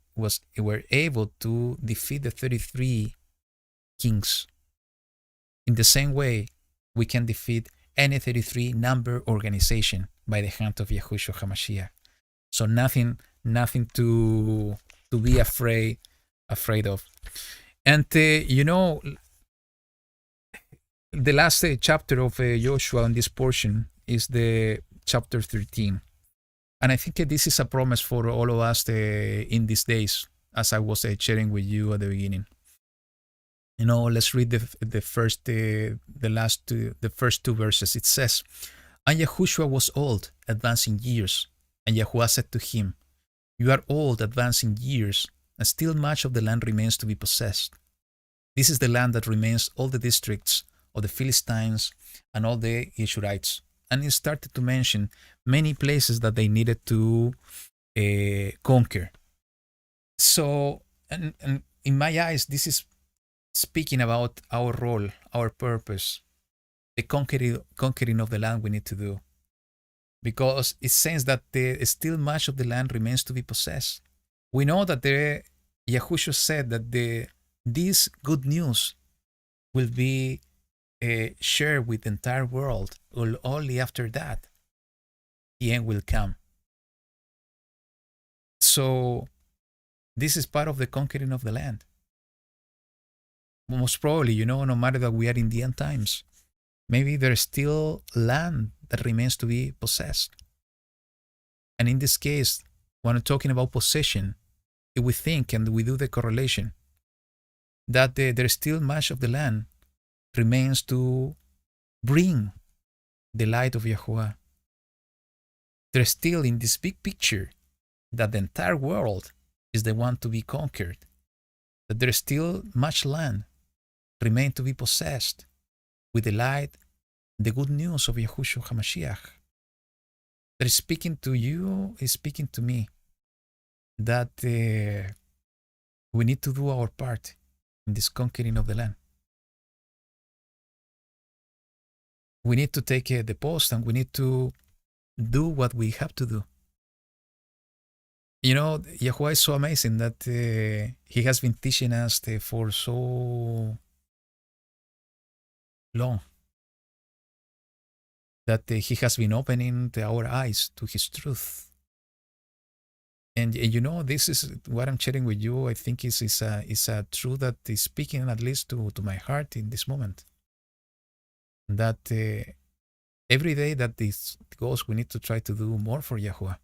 S1: able to defeat the 33 kings. In the same way, we can defeat any 33 number organization by the hand of Yahushua HaMashiach. So nothing to be afraid of. And the last chapter of Joshua in this portion is the chapter 13. And I think this is a promise for all of us in these days, as I was sharing with you at the beginning. Let's read the first two verses. It says, "And Yahushua was old, advancing years, and Yahuwah said to him, You are old, advancing years, and still much of the land remains to be possessed. This is the land that remains all the districts of the Philistines and all the Ishurites." And he started to mention many places that they needed to conquer. So, and in my eyes, this is speaking about our role, our purpose, the conquering of the land we need to do. Because it says that still much of the land remains to be possessed. We know that Yahushua said that this good news will be shared with the entire world. Only after that, the end will come. So this is part of the conquering of the land. Most probably, no matter that we are in the end times, maybe there's still land that remains to be possessed. And in this case, when I'm talking about possession, if we think and we do the correlation, that there's still much of the land remains to bring the light of Yahuwah. There's still in this big picture that the entire world is the one to be conquered, that there's still much land remain to be possessed with the light, the good news of Yahushua HaMashiach. That is speaking to you, is speaking to me, that we need to do our part in this conquering of the land. We need to take the post and we need to do what we have to do. Yahuwah is so amazing that he has been teaching us for so long, that he has been opening our eyes to his truth. And this is what I'm sharing with you. I think is a truth that is speaking at least to my heart in this moment. That every day that this goes, we need to try to do more for Yahuwah.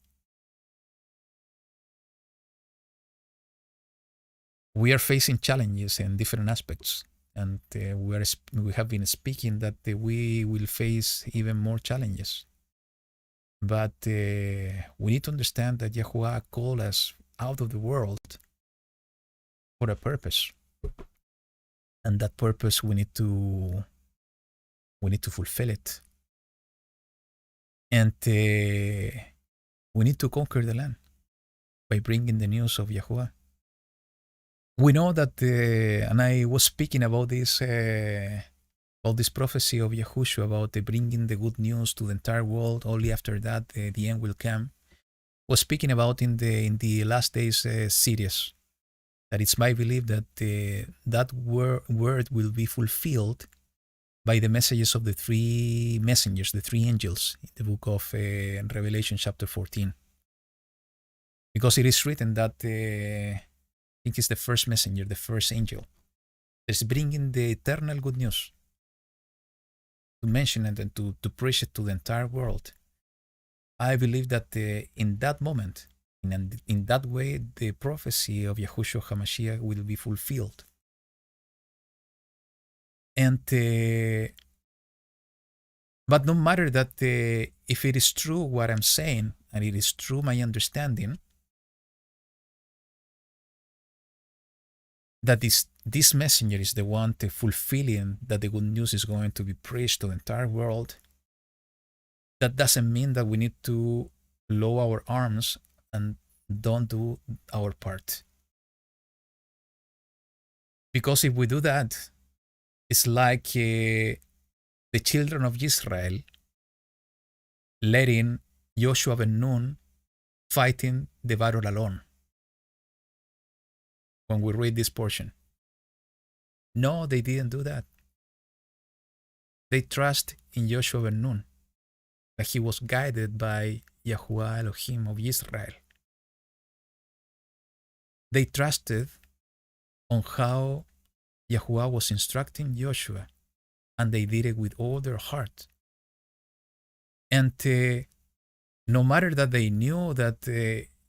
S1: We are facing challenges in different aspects, and we have been speaking that we will face even more challenges. But we need to understand that Yahuwah called us out of the world for a purpose, and that purpose we need to fulfill it, and we need to conquer the land by bringing the news of Yahuwah. We know that, and I was speaking about this prophecy of Yahushua about bringing the good news to the entire world. Only after that, the end will come. Was speaking about in the last days series, that it's my belief that that word will be fulfilled by the messages of the three messengers, the three angels, in the book of Revelation chapter 14. Because it is written that I think it's the first messenger, the first angel, that's bringing the eternal good news, to mention it and to preach it to the entire world. I believe that in that moment, in that way, the prophecy of Yahushua HaMashiach will be fulfilled. And but no matter that if it is true what I'm saying, and it is true my understanding, that this messenger is the one to fulfilling that the good news is going to be preached to the entire world, that doesn't mean that we need to lower our arms and don't do our part. Because if we do that, it's like the children of Israel letting Joshua ben Nun fighting the battle alone when we read this portion. No, they didn't do that. They trust in Joshua ben Nun, that he was guided by Yahuwah Elohim of Israel. They trusted on how Yahuwah was instructing Joshua, and they did it with all their heart. And no matter that they knew that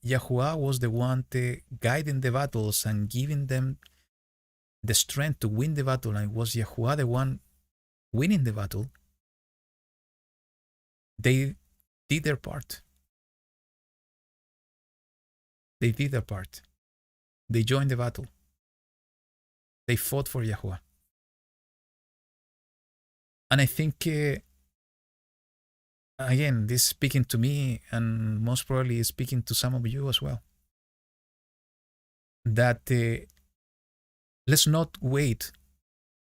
S1: Yahuwah was the one guiding the battles and giving them the strength to win the battle, and it was Yahuwah the one winning the battle, they did their part. They did their part. They joined the battle. They fought for Yahuwah. And I think, again, this is speaking to me, and most probably is speaking to some of you as well, that let's not wait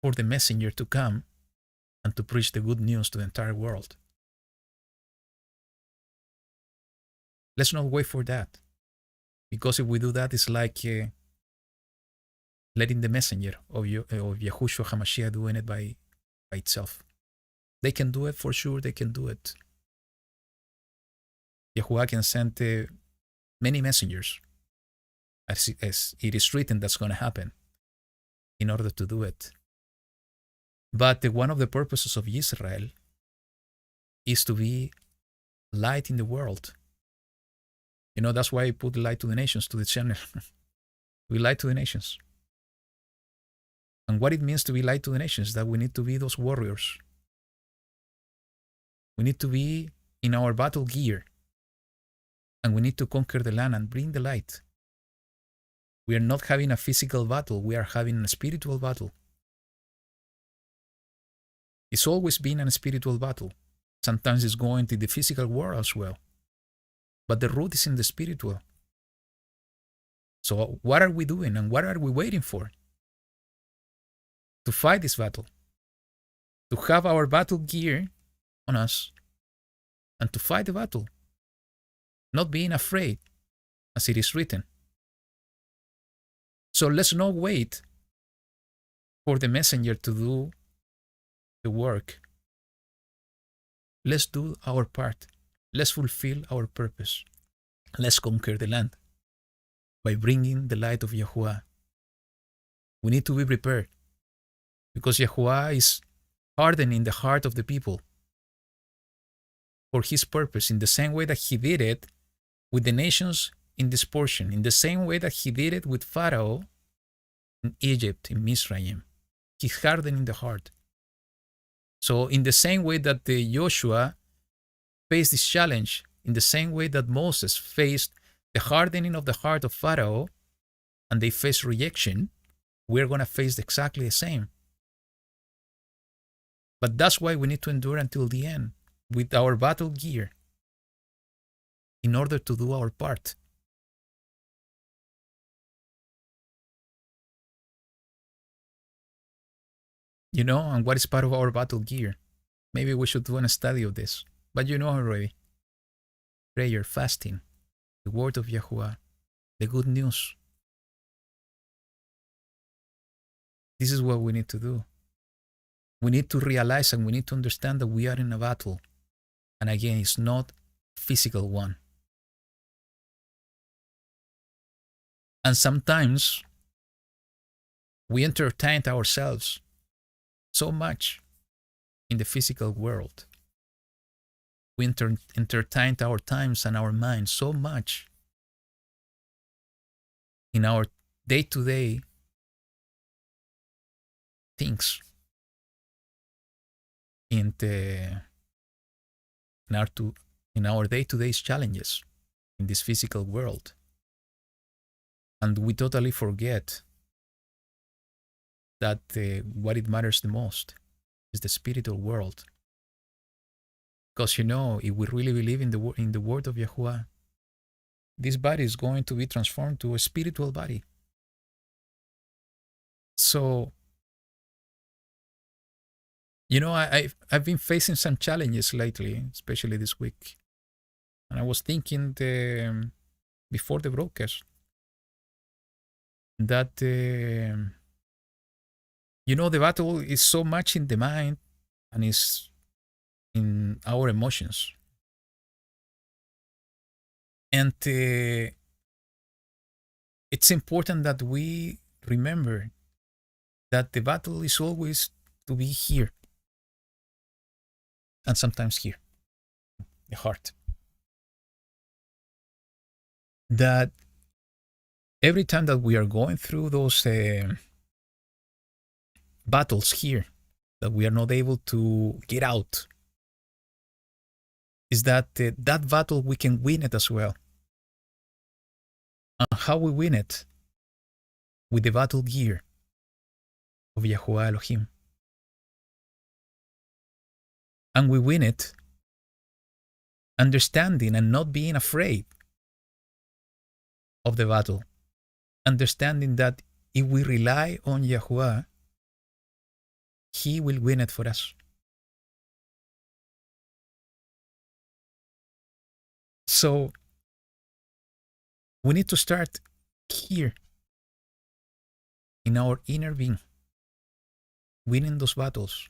S1: for the messenger to come and to preach the good news to the entire world. Let's not wait for that. Because if we do that, it's like letting the messenger of Yahushua HaMashiach doing it by itself. They can do it for sure, they can do it. Yahuwah can send many messengers, as it is written that's going to happen, in order to do it. But one of the purposes of Israel is to be light in the world. You know, that's why I put light to the nations to the channel. We light to the nations. And what it means to be light to the nations, that we need to be those warriors. We need to be in our battle gear. And we need to conquer the land and bring the light. We are not having a physical battle, we are having a spiritual battle. It's always been a spiritual battle. Sometimes it's going to the physical world as well. But the root is in the spiritual. So what are we doing and what are we waiting for? To fight this battle. To have our battle gear on us and to fight the battle. Not being afraid, as it is written. So let's not wait for the messenger to do the work. Let's do our part. Let's fulfill our purpose. Let's conquer the land by bringing the light of Yahuwah. We need to be prepared because Yahuwah is hardening the heart of the people for his purpose in the same way that he did it with the nations in this portion, in the same way that he did it with Pharaoh in Egypt, in Mizraim. He's hardening the heart. So in the same way that Joshua faced this challenge, in the same way that Moses faced the hardening of the heart of Pharaoh, and they faced rejection, we're going to face exactly the same. But that's why we need to endure until the end with our battle gear in order to do our part. You know, and what is part of our battle gear? Maybe we should do a study of this. But you know already. Prayer, fasting, the word of Yahuwah, the good news. This is what we need to do. We need to realize and we need to understand that we are in a battle. And again, it's not a physical one. And sometimes we entertain ourselves so much in the physical world. We entertain our times and our minds so much in our day-to-day things, in our day-to-day challenges in this physical world. And we totally forget that what it matters the most is the spiritual world. Because you know, if we really believe in the word of Yahuwah, this body is going to be transformed to a spiritual body. So I've been facing some challenges lately, especially this week, and I was thinking before the broadcast that the battle is so much in the mind and is in our emotions, and it's important that we remember that the battle is always to be here and sometimes here, the heart. That every time that we are going through those battles here, that we are not able to get out, is that that battle we can win it as well. And how we win it? With the battle gear of Yahuwah Elohim. And we win it understanding and not being afraid of the battle. Understanding that if we rely on Yahuwah, He will win it for us. So we need to start here in our inner being, winning those battles,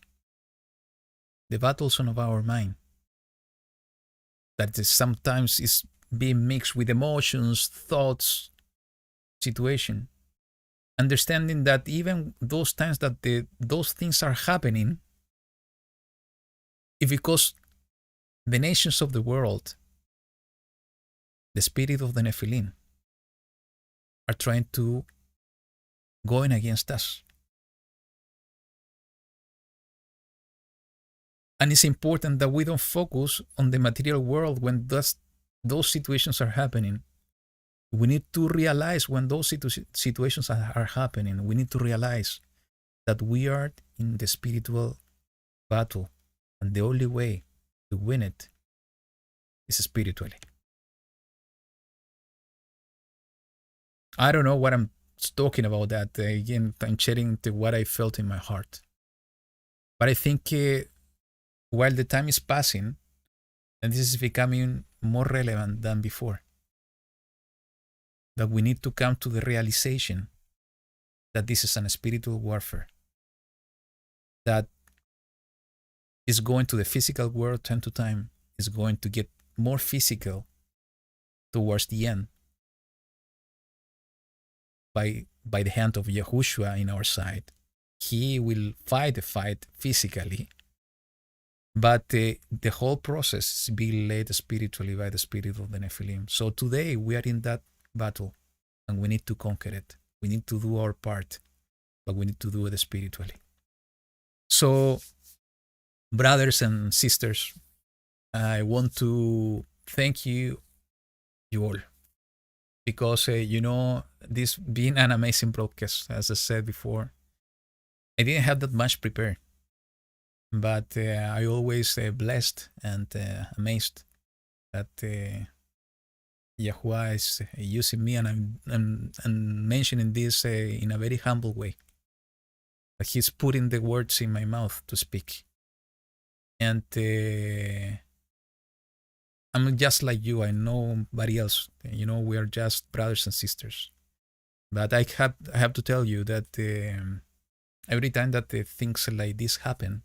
S1: the battles of our mind, that sometimes is being mixed with emotions, thoughts, situation. Understanding that even those times that those things are happening, it's because the nations of the world, the spirit of the Nephilim, are trying to go in against us. And it's important that we don't focus on the material world when those situations are happening. We need to realize when those situations are happening, we need to realize that we are in the spiritual battle. And the only way to win it is spiritually. I don't know what I'm talking about that. Again, I'm sharing what I felt in my heart. But I think while the time is passing, and this is becoming more relevant than before, that we need to come to the realization that this is a spiritual warfare that is going to the physical world time to time, is going to get more physical towards the end by the hand of Yahushua in our side. He will fight the fight physically, but the whole process is being led spiritually by the spirit of the Nephilim. So today we are in that battle, and we need to conquer it. We need to do our part, but we need to do it spiritually. So, brothers and sisters, I want to thank you all, because this being an amazing broadcast, as I said before, I didn't have that much prepared, but I always blessed and amazed that Yahuwah is using me, and I'm mentioning this in a very humble way. That He's putting the words in my mouth to speak. And I'm just like you. I know nobody else. We are just brothers and sisters. But I have to tell you that every time that things like this happen,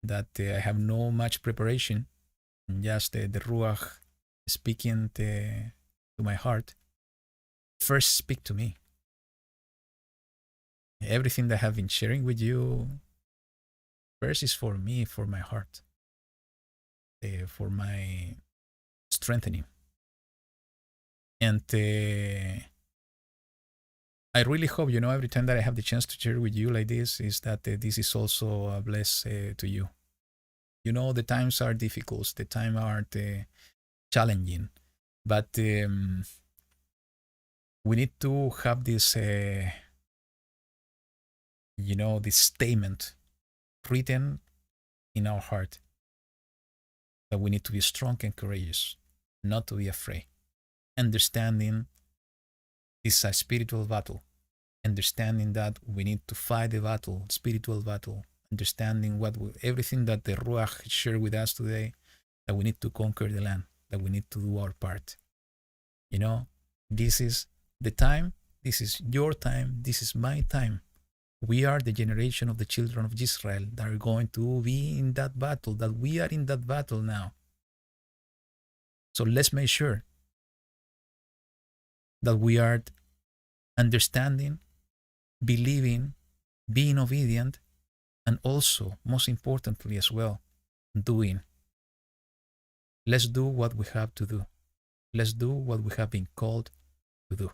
S1: that I have no much preparation, just the Ruach speaking to my heart, first speak to me. Everything that I have been sharing with you, first is for me, for my heart, for my strengthening. And I really hope, every time that I have the chance to share with you like this, is that this is also a bless to you. The times are difficult, the times are challenging, but we need to have this, this statement written in our heart, that we need to be strong and courageous, not to be afraid. Understanding this is a spiritual battle, understanding that we need to fight the battle, spiritual battle, understanding everything that the Ruach shared with us today, that we need to conquer the land, that we need to do our part. This is the time, this is your time, this is my time. We are the generation of the children of Israel that are going to be in that battle, that we are in that battle now. So let's make sure that we are understanding, believing, being obedient, and also, most importantly as well, doing. Let's do what we have to do. Let's do what we have been called to do.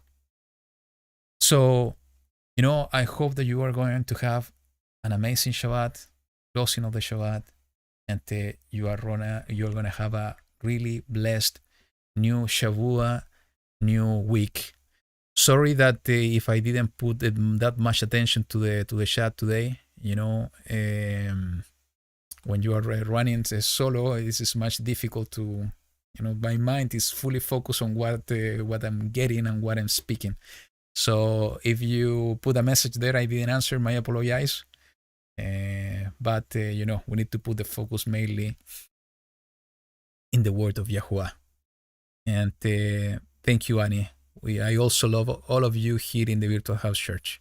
S1: So, I hope that you are going to have an amazing Shabbat, closing of the Shabbat, and you're gonna have a really blessed new Shavua, new week. Sorry that if I didn't put that much attention to the chat today. When you are running a solo, this is much difficult to, my mind is fully focused on what I'm getting and what I'm speaking. So if you put a message there I didn't answer, I apologize. But we need to put the focus mainly in the word of Yahuwah. And thank you, Annie. I also love all of you here in the Virtual House Church.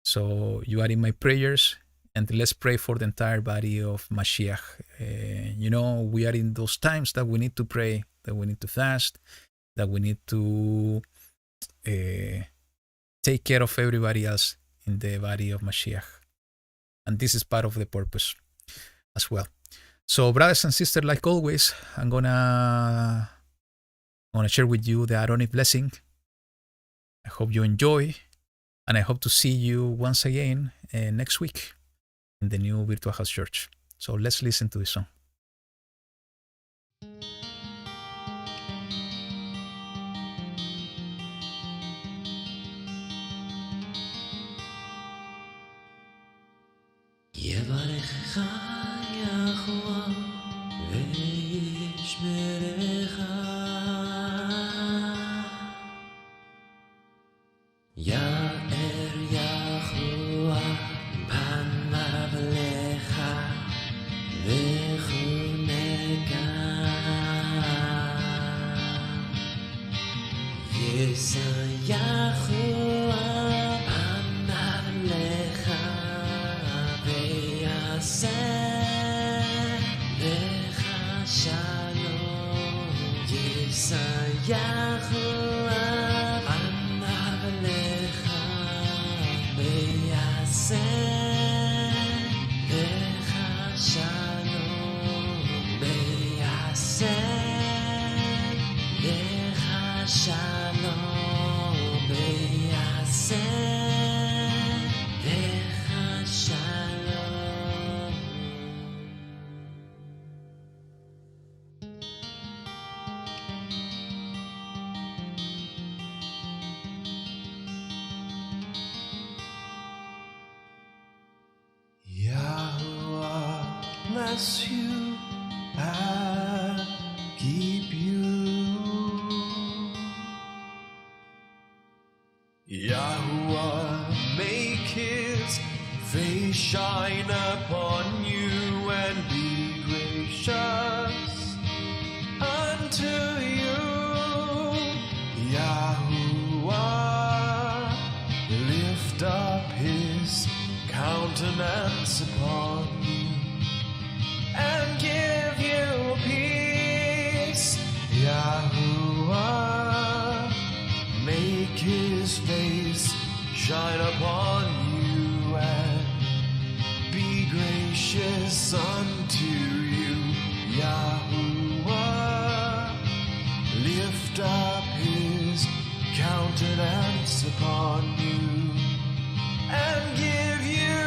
S1: So you are in my prayers, and let's pray for the entire body of Mashiach. We are in those times that we need to pray, that we need to fast, that we need to take care of everybody else in the body of Mashiach. And this is part of the purpose as well. So brothers and sisters, like always, I'm gonna share with you the Aaronic blessing. I hope you enjoy, and I hope to see you once again next week in the new Virtual House Church. So let's listen to this song.
S2: יברכך יחוה וישמרך, יאר יחוה פניו לך וחונקה, יישא יחוה פניו לך ויעשה לך שלום, יישא יחוה פניו לך ויעשה לך שלום, ויעשה לך שלום, ויעשה לך שלום. Yahuwah bless you and keep you. Yahuwah make his face shine upon you and be gracious unto you. Yahuwah lift up his countenance upon you and give you peace. Yahuwah make his face shine upon you and be gracious unto you. Yahuwah lift up his countenance upon you and give you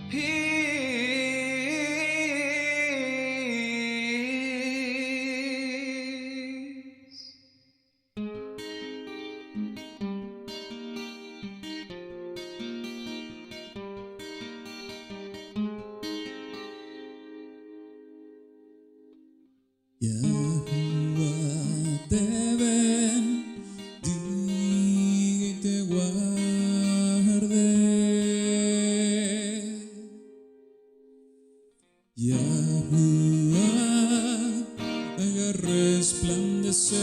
S2: peace.
S3: Yahuwah te bendiga y te guarde. Yahuwah haga resplandecer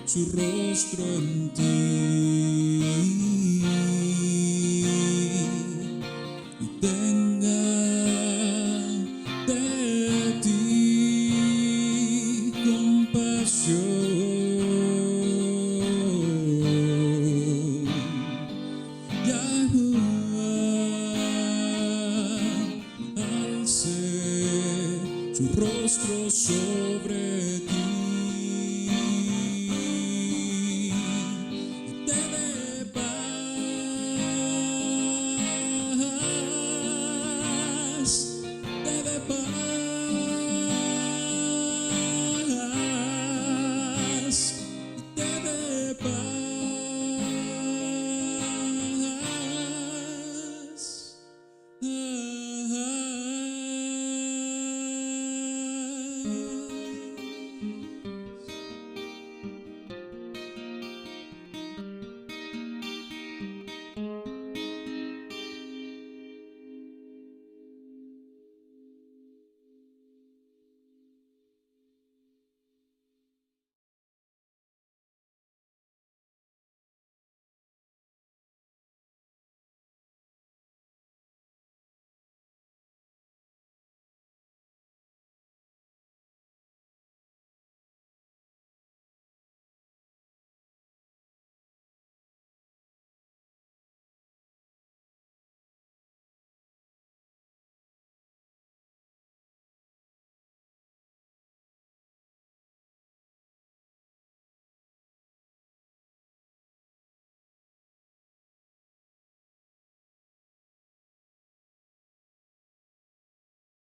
S3: su rostro en ti y tenga de ti compasión. Yahuwah alce su rostro sobre ti